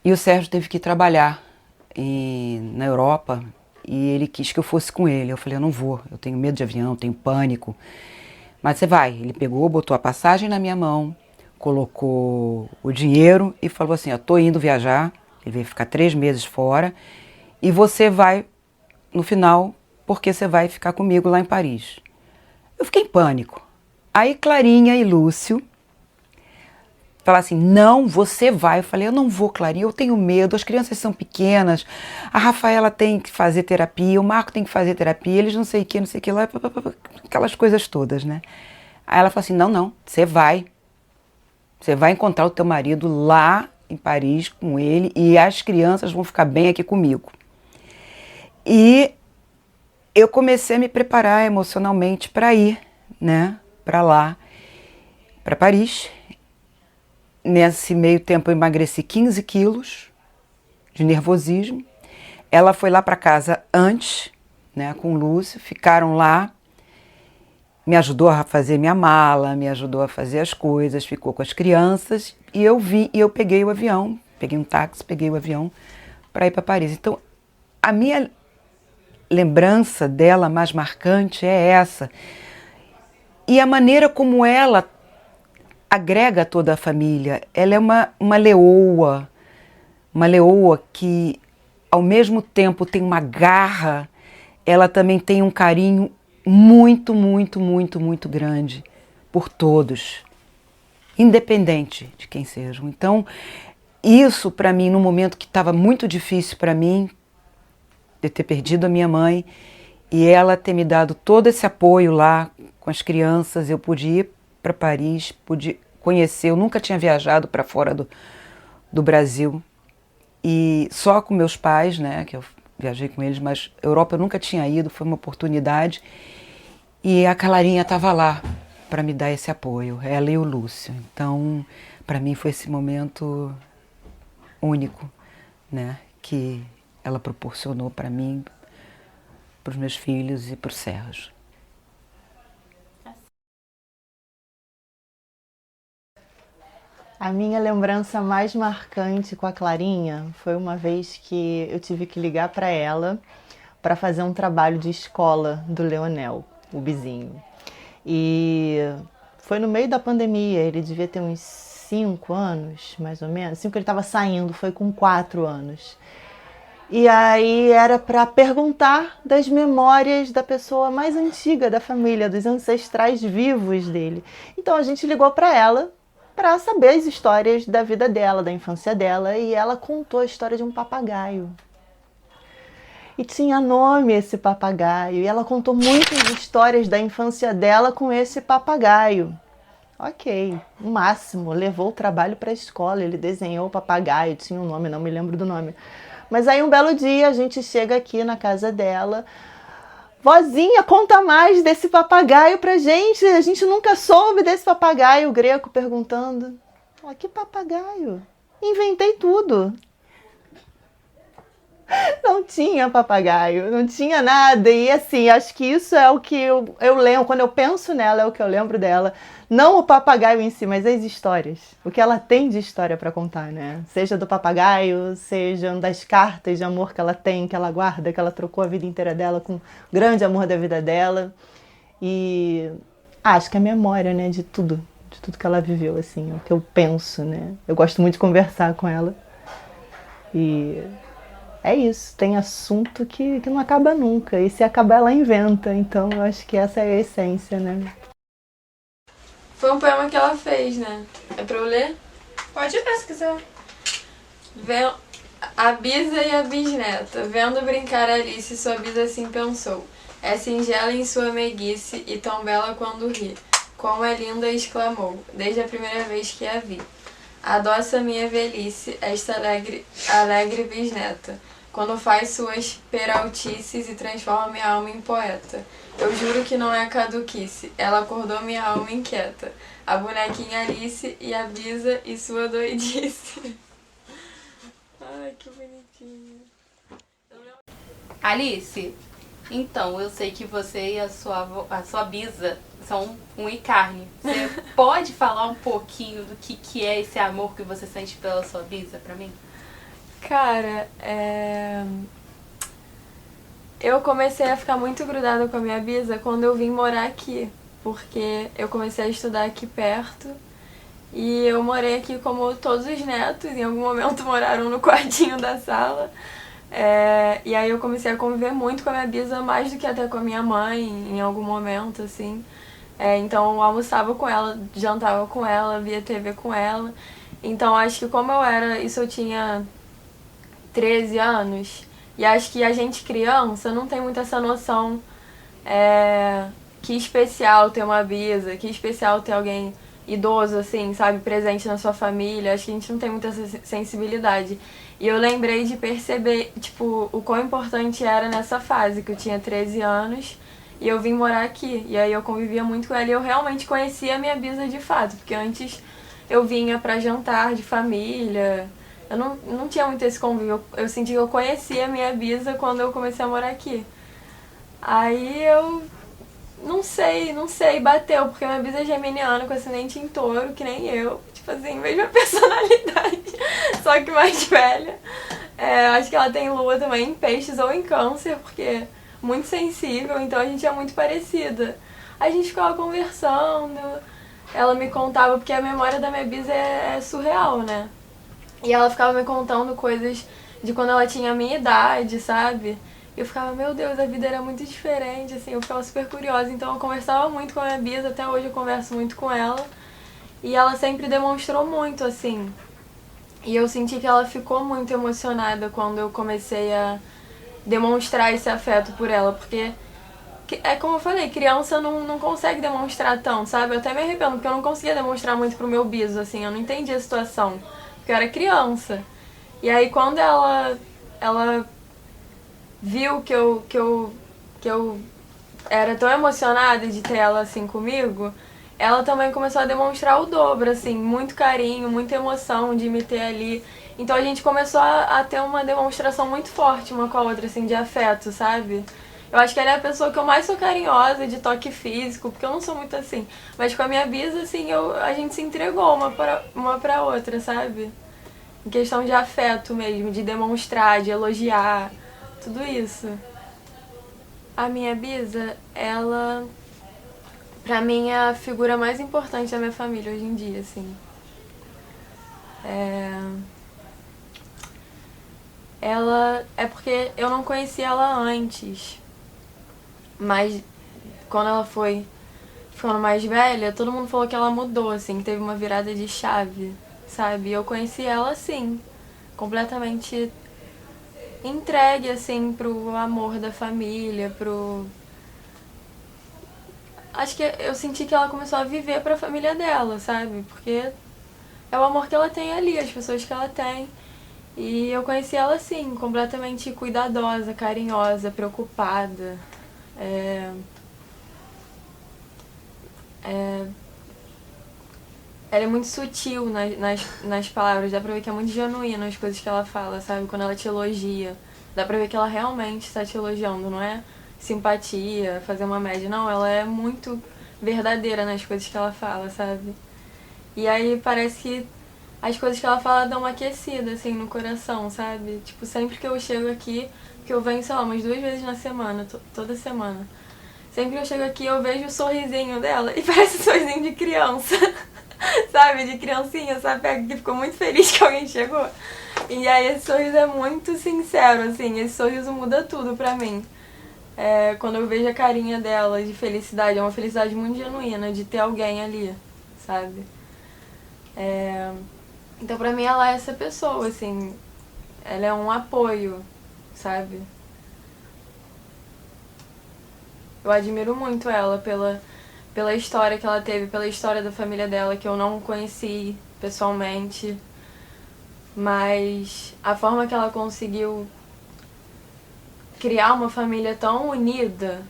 E o Sérgio teve que ir trabalhar na Europa e ele quis que eu fosse com ele. Eu falei, eu não vou, eu tenho medo de avião, tenho pânico. Mas você vai. Ele pegou, botou a passagem na minha mão, colocou o dinheiro e falou assim, ó, tô indo viajar, ele veio ficar 3 meses fora e você vai no final, porque você vai ficar comigo lá em Paris. Eu fiquei em pânico. Aí Clarinha e Lúcio falaram assim, não, você vai. Eu falei, eu não vou, Clarinha, eu tenho medo, as crianças são pequenas, a Rafaela tem que fazer terapia, o Marco tem que fazer terapia, eles não sei o que lá, aquelas coisas todas, né? Aí ela falou assim, não, você vai encontrar o teu marido lá em Paris com ele e as crianças vão ficar bem aqui comigo. E eu comecei a me preparar emocionalmente para ir, né, para lá, para Paris. Nesse meio tempo eu emagreci 15 quilos de nervosismo. Ela foi lá para casa antes, né, com o Lúcio, ficaram lá, me ajudou a fazer minha mala, me ajudou a fazer as coisas, ficou com as crianças e eu peguei o avião, peguei um táxi, peguei o avião para ir para Paris. Então, a minha lembrança dela mais marcante é essa. E a maneira como ela agrega toda a família. Ela é uma leoa que ao mesmo tempo tem uma garra, ela também tem um carinho muito, muito, muito, muito grande por todos, independente de quem sejam. Então, isso para mim, num momento que estava muito difícil para mim, de ter perdido a minha mãe, e ela ter me dado todo esse apoio lá com as crianças, eu pude ir para Paris, pude conhecer, eu nunca tinha viajado para fora do Brasil, e só com meus pais, né, que eu viajei com eles, mas Europa eu nunca tinha ido, foi uma oportunidade, e a Clarinha estava lá para me dar esse apoio, ela e o Lúcio. Então, para mim foi esse momento único, né, que ela proporcionou para mim, para os meus filhos e para o Sérgio. A minha lembrança mais marcante com a Clarinha foi uma vez que eu tive que ligar para ela para fazer um trabalho de escola do Leonel, o Bizinho. E foi no meio da pandemia, ele devia ter uns 5 anos, mais ou menos. 5 ele estava saindo, foi com 4 anos. E aí era para perguntar das memórias da pessoa mais antiga da família, dos ancestrais vivos dele. Então a gente ligou para ela para saber as histórias da vida dela, da infância dela, e ela contou a história de um papagaio. E tinha nome esse papagaio, e ela contou muitas histórias da infância dela com esse papagaio. Ok, o máximo, levou o trabalho para a escola, ele desenhou o papagaio, tinha um nome, não me lembro do nome. Mas aí um belo dia a gente chega aqui na casa dela, vozinha, conta mais desse papagaio pra gente, a gente nunca soube desse papagaio, o Greco perguntando. Que papagaio? Inventei tudo. Não tinha papagaio, não tinha nada, e assim, acho que isso é o que eu lembro, quando eu penso nela, é o que eu lembro dela. Não o papagaio em si, mas as histórias, o que ela tem de história para contar, né? Seja do papagaio, seja das cartas de amor que ela tem, que ela guarda, que ela trocou a vida inteira dela com o grande amor da vida dela. E acho que a memória, né, de tudo que ela viveu, assim, é o que eu penso, né? Eu gosto muito de conversar com ela. E é isso, tem assunto que não acaba nunca, e se acabar ela inventa, então eu acho que essa é a essência, né? Foi um poema que ela fez, né? É pra eu ler? Pode ler se quiser. A bisa e a bisneta, vendo brincar Alice, sua bisa assim pensou. É singela em sua meiguice e tão bela quando ri. Como é linda, exclamou, desde a primeira vez que a vi. Adoça minha velhice, esta alegre bisneta. quando faz suas peraltices e transforma minha alma em poeta. Eu juro que não é caduquice, ela acordou minha alma inquieta. A bonequinha Alice e a Bisa e sua doidice. Ai, que bonitinho. Alice, então, eu sei que você e a sua Bisa são um e carne. Você pode falar um pouquinho do que é esse amor que você sente pela sua Bisa pra mim? Cara, eu comecei a ficar muito grudada com a minha Bisa quando eu vim morar aqui, porque eu comecei a estudar aqui perto e eu morei aqui como todos os netos, em algum momento moraram no quartinho da sala. E aí eu comecei a conviver muito com a minha Bisa, mais do que até com a minha mãe, em algum momento, assim. Então eu almoçava com ela, jantava com ela, via TV com ela. Então acho que como eu tinha 13 anos, e acho que a gente criança não tem muito essa noção que especial ter uma Bisa, que especial ter alguém idoso, assim, sabe, presente na sua família. Acho que a gente não tem muita sensibilidade. E eu lembrei de perceber, tipo, o quão importante era nessa fase, que eu tinha 13 anos e eu vim morar aqui. E aí eu convivia muito com ela e eu realmente conhecia a minha Bisa de fato, porque antes eu vinha pra jantar de família, eu não tinha muito esse convívio. Eu senti que eu conhecia a minha Bisa quando eu comecei a morar aqui. Aí eu não sei, bateu, porque minha Bisa é geminiana com ascendente em touro, que nem eu. Tipo assim, mesma personalidade, só que mais velha. Acho que ela tem lua também em peixes ou em câncer, porque é muito sensível, então a gente é muito parecida. A gente ficava conversando, ela me contava, porque a memória da minha Bisa é surreal, né? E ela ficava me contando coisas de quando ela tinha a minha idade, sabe? E eu ficava, meu Deus, a vida era muito diferente, assim, eu ficava super curiosa. Então eu conversava muito com a minha Bisa, até hoje eu converso muito com ela. E ela sempre demonstrou muito, assim. E eu senti que ela ficou muito emocionada quando eu comecei a demonstrar esse afeto por ela. Porque, é como eu falei, criança não consegue demonstrar tanto, sabe? Eu até me arrependo, porque eu não conseguia demonstrar muito pro meu Biso, assim. Eu não entendia a situação, porque eu era criança. E aí quando ela viu que eu era tão emocionada de ter ela assim comigo, ela também começou a demonstrar o dobro, assim, muito carinho, muita emoção de me ter ali. Então a gente começou a ter uma demonstração muito forte uma com a outra, assim, de afeto, sabe? Eu acho que ela é a pessoa que eu mais sou carinhosa, de toque físico, porque eu não sou muito assim. Mas com a minha Bisa, assim, a gente se entregou uma pra outra, sabe? Em questão de afeto mesmo, de demonstrar, de elogiar, tudo isso. A minha Bisa, ela, pra mim, é a figura mais importante da minha família hoje em dia, assim. Ela é porque eu não conhecia ela antes, mas quando ela foi ficando mais velha, todo mundo falou que ela mudou, assim, que teve uma virada de chave, sabe? E eu conheci ela assim, completamente entregue, assim, pro amor da família, Acho que eu senti que ela começou a viver pra família dela, sabe? Porque é o amor que ela tem ali, as pessoas que ela tem. E eu conheci ela assim, completamente cuidadosa, carinhosa, preocupada. Ela é muito sutil nas palavras, dá pra ver que é muito genuína as coisas que ela fala, sabe? Quando ela te elogia, dá pra ver que ela realmente está te elogiando, não é simpatia, fazer uma média, não, ela é muito verdadeira nas coisas que ela fala, sabe? E aí parece que as coisas que ela fala dão uma aquecida, assim, no coração, sabe? Tipo, sempre que eu chego aqui, que eu venho, sei lá, umas 2 vezes na semana, toda semana. Sempre que eu chego aqui, eu vejo o sorrisinho dela e parece um sorrisinho de criança, sabe? De criancinha, sabe? Que ficou muito feliz que alguém chegou. E aí esse sorriso é muito sincero, assim, esse sorriso muda tudo pra mim. Quando eu vejo a carinha dela de felicidade, é uma felicidade muito genuína de ter alguém ali, sabe? Então pra mim ela é essa pessoa, assim, ela é um apoio, sabe? Eu admiro muito ela pela história que ela teve, pela história da família dela, que eu não conheci pessoalmente, mas a forma que ela conseguiu criar uma família tão unida,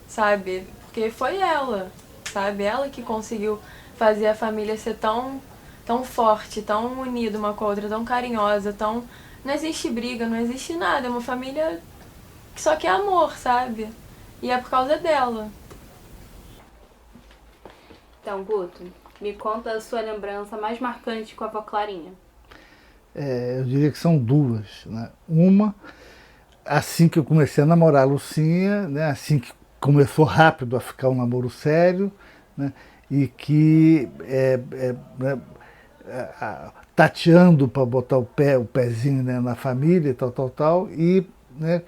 sabe? Porque foi ela, sabe? Ela que conseguiu fazer a família ser tão forte, tão unida uma com a outra, tão carinhosa, tão... Não existe briga, não existe nada. É uma família que só quer amor, sabe? E é por causa dela. Então, Guto, me conta a sua lembrança mais marcante com a avó Clarinha. Eu diria que são duas, né? Uma, assim que eu comecei a namorar a Lucinha, né? Assim que começou rápido a ficar um namoro sério, né? E que né? Tateando para botar o pezinho, né, na família e tal, e, né,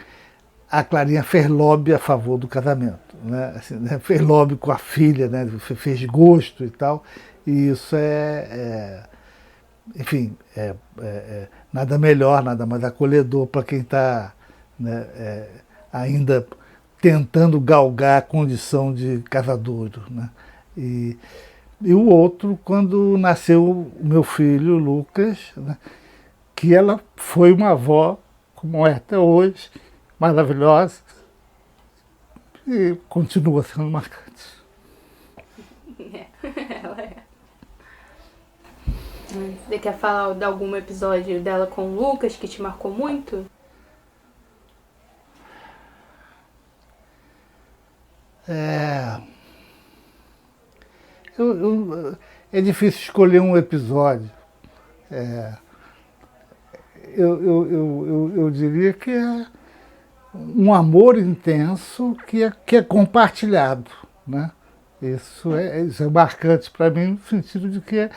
a Clarinha fez lobby a favor do casamento, né? Assim, né, fez lobby com a filha, né? Fez gosto e tal, e isso enfim, nada melhor, nada mais acolhedor para quem está, né, ainda tentando galgar a condição de casadouro, né? E o outro, quando nasceu o meu filho, Lucas, né, que ela foi uma avó, como é até hoje, maravilhosa, e continua sendo marcante. Ela é. Você quer falar de algum episódio dela com o Lucas que te marcou muito? É difícil escolher um episódio. Eu diria que é um amor intenso que é compartilhado, né? Isso é marcante para mim no sentido de que é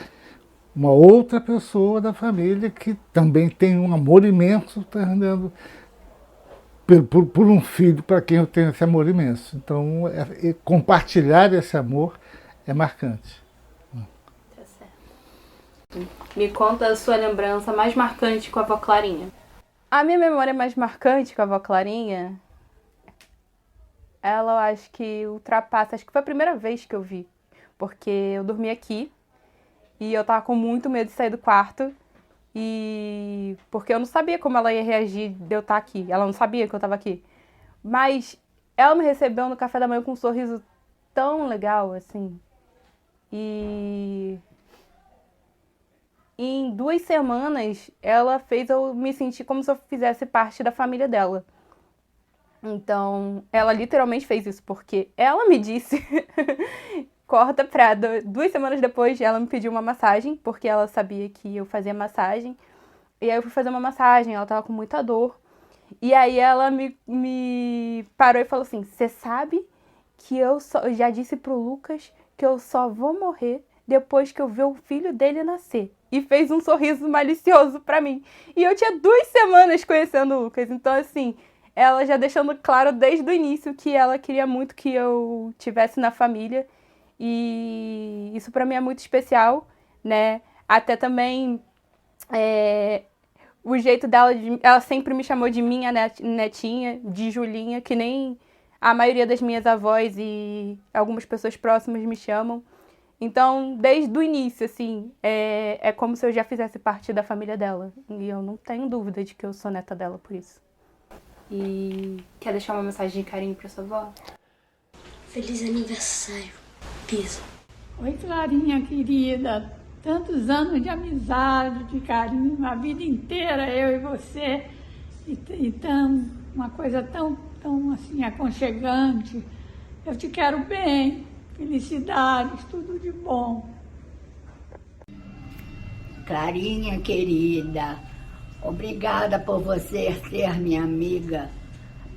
uma outra pessoa da família que também tem um amor imenso por um filho para quem eu tenho esse amor imenso. Então, compartilhar esse amor é marcante. Tá certo. Me conta a sua lembrança mais marcante com a avó Clarinha. A minha memória mais marcante com a avó Clarinha, ela eu acho que ultrapassa, acho que foi a primeira vez que eu vi, porque eu dormi aqui e eu tava com muito medo de sair do quarto, e porque eu não sabia como ela ia reagir de eu estar aqui, ela não sabia que eu estava aqui, mas ela me recebeu no café da manhã com um sorriso tão legal, assim, e em 2 semanas ela fez eu me sentir como se eu fizesse parte da família dela. Então, ela literalmente fez isso, porque ela me disse, corta pra 2 semanas depois, ela me pediu uma massagem, porque ela sabia que eu fazia massagem. E aí eu fui fazer uma massagem, ela tava com muita dor. E aí ela me parou e falou assim, você sabe que eu já disse pro Lucas que eu só vou morrer depois que eu ver o filho dele nascer. E fez um sorriso malicioso pra mim. E eu tinha 2 semanas conhecendo o Lucas, então assim, ela já deixando claro desde o início que ela queria muito que eu tivesse na família. E isso pra mim é muito especial, né? Até também o jeito dela, ela sempre me chamou de minha netinha, de Julinha, que nem a maioria das minhas avós e algumas pessoas próximas me chamam. Então, desde o início, assim, é como se eu já fizesse parte da família dela. E eu não tenho dúvida de que eu sou neta dela por isso. E quer deixar uma mensagem de carinho pra sua avó? Feliz aniversário, Pisa. Oi, Clarinha querida. Tantos anos de amizade, de carinho, a vida inteira, eu e você. E uma coisa tão assim, aconchegante. Eu te quero bem. Felicidades, tudo de bom. Clarinha querida, obrigada por você ser minha amiga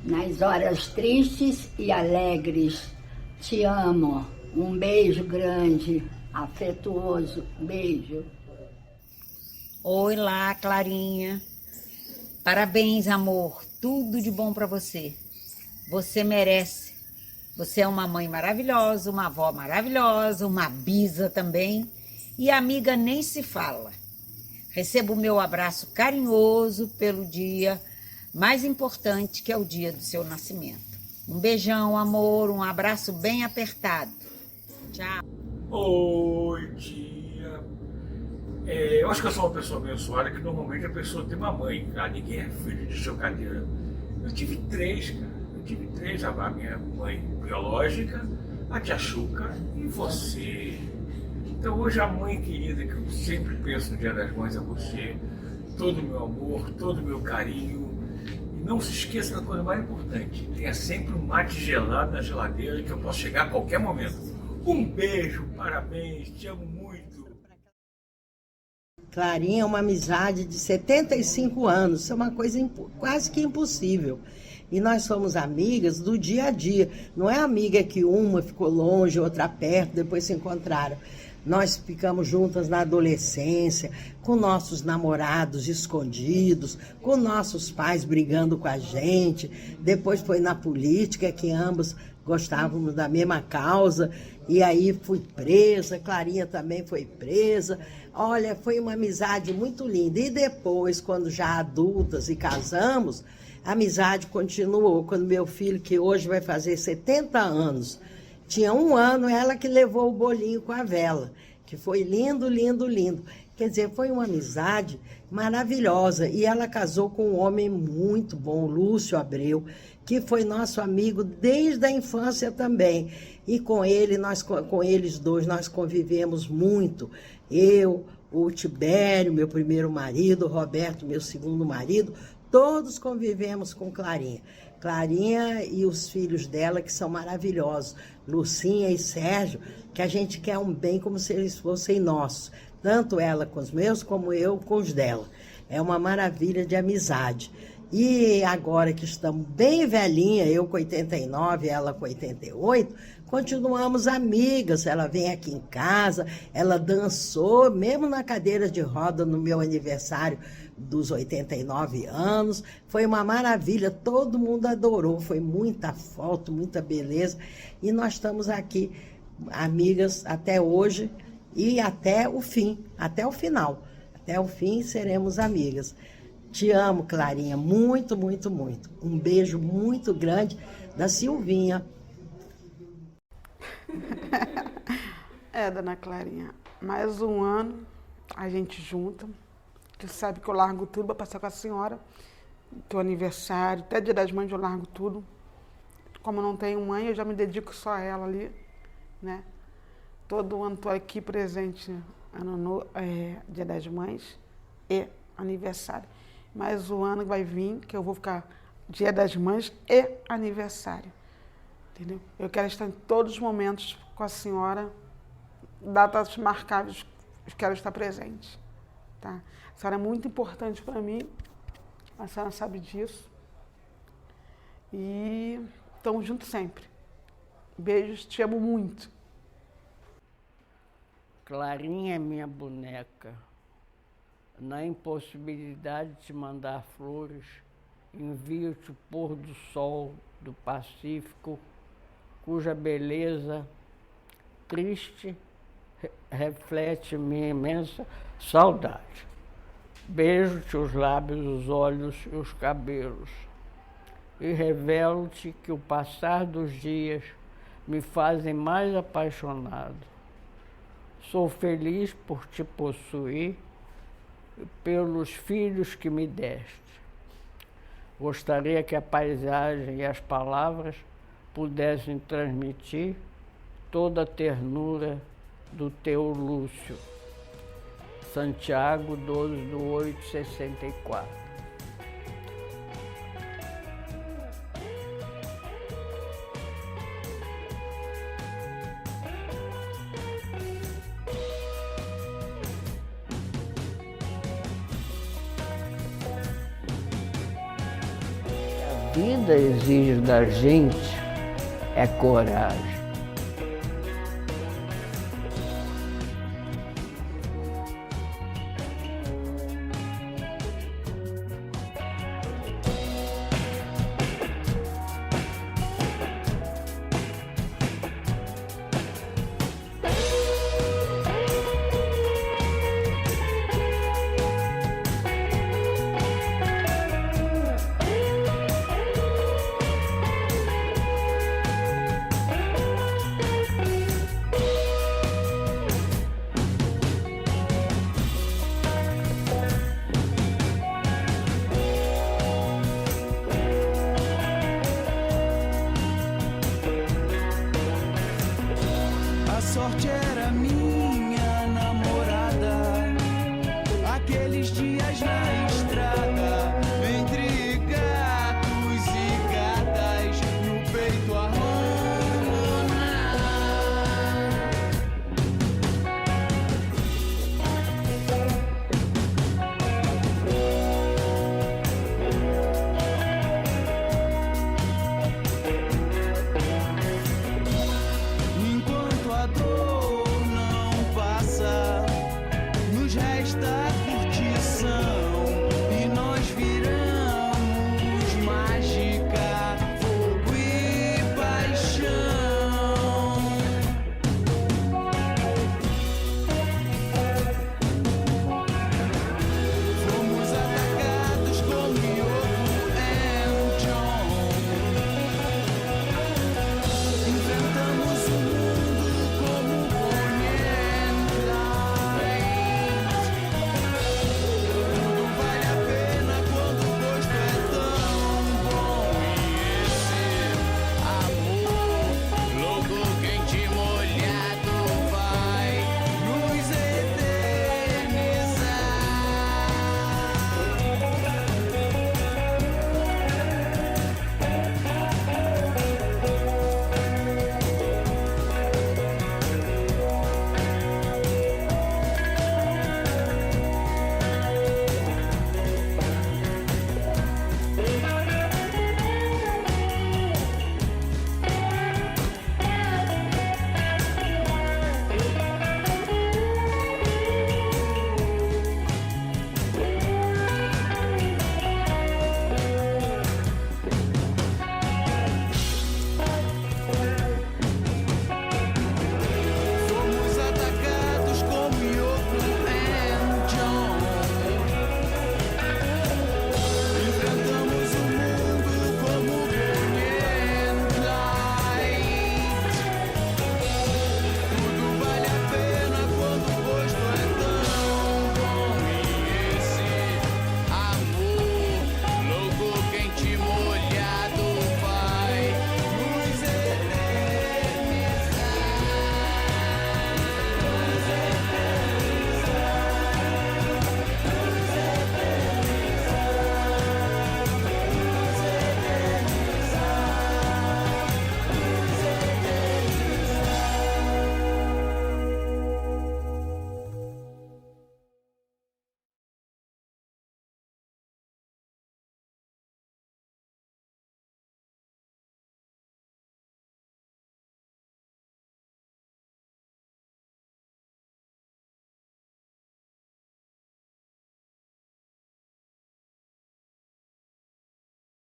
nas horas tristes e alegres. Te amo. Um beijo grande, afetuoso. Beijo. Oi lá, Clarinha. Parabéns, amor. Tudo de bom pra você. Você merece. Você é uma mãe maravilhosa, uma avó maravilhosa, uma bisa também. E amiga nem se fala. Receba o meu abraço carinhoso pelo dia mais importante, que é o dia do seu nascimento. Um beijão, amor, um abraço bem apertado. Tchau. Oi, tia. Eu acho que eu sou uma pessoa abençoada, que normalmente a pessoa tem uma mãe. Ninguém é filho de chocadeira. Eu tive 3, cara. Eu tive 3, a minha mãe biológica, a tia Chuca e você. Então hoje a mãe querida, que eu sempre penso no Dia das Mães, é você. Todo o meu amor, todo o meu carinho. E não se esqueça da coisa mais importante. Tenha sempre um mate gelado na geladeira que eu posso chegar a qualquer momento. Um beijo, parabéns, te amo muito. Clarinha é uma amizade de 75 anos, isso é uma coisa quase que impossível. E nós somos amigas do dia a dia. Não é amiga que uma ficou longe, outra perto, depois se encontraram. Nós ficamos juntas na adolescência, com nossos namorados escondidos, com nossos pais brigando com a gente. Depois foi na política, que ambos gostávamos da mesma causa. E aí fui presa, Clarinha também foi presa. Olha, foi uma amizade muito linda. E depois, quando já adultas e casamos, a amizade continuou. Quando meu filho, que hoje vai fazer 70 anos, tinha 1 ano, ela que levou o bolinho com a vela, que foi lindo, lindo, lindo. Quer dizer, foi uma amizade maravilhosa. E ela casou com um homem muito bom, Lúcio Abreu, que foi nosso amigo desde a infância também. E com eles dois, nós convivemos muito. Eu, o Tibério, meu primeiro marido, o Roberto, meu segundo marido, todos convivemos com Clarinha. Clarinha e os filhos dela, que são maravilhosos, Lucinha e Sérgio, que a gente quer um bem como se eles fossem nossos. Tanto ela com os meus, como eu com os dela. É uma maravilha de amizade. E agora que estamos bem velhinha, eu com 89, ela com 88, continuamos amigas. Ela vem aqui em casa, ela dançou, mesmo na cadeira de roda, no meu aniversário dos 89 anos. Foi uma maravilha, todo mundo adorou, foi muita foto, muita beleza. E nós estamos aqui, amigas, até hoje e até o fim, até o final. Até o fim seremos amigas. Te amo, Clarinha, muito, muito, muito. Um beijo muito grande da Silvinha. Dona Clarinha, mais 1 ano a gente junta. Você sabe que eu largo tudo para passar com a senhora. Teu aniversário, até Dia das Mães eu largo tudo. Como eu não tenho mãe, eu já me dedico só a ela ali, né? Todo ano estou aqui presente, Dia das Mães e aniversário. Mais um ano vai vir, que eu vou ficar Dia das Mães e aniversário. Entendeu? Eu quero estar em todos os momentos com a senhora, datas marcáveis, eu quero estar presente. Tá? A senhora é muito importante para mim, a senhora sabe disso. E estamos juntos sempre. Beijos, te amo muito. Clarinha é minha boneca. Na impossibilidade de te mandar flores, envio-te o pôr do sol do Pacífico, cuja beleza triste reflete minha imensa saudade. Beijo-te os lábios, os olhos e os cabelos, e revelo-te que o passar dos dias me fazem mais apaixonado. Sou feliz por te possuir, pelos filhos que me deste. Gostaria que a paisagem e as palavras pudessem transmitir toda a ternura do teu Lúcio. Santiago, 12/8/64. A vida exige da gente coragem.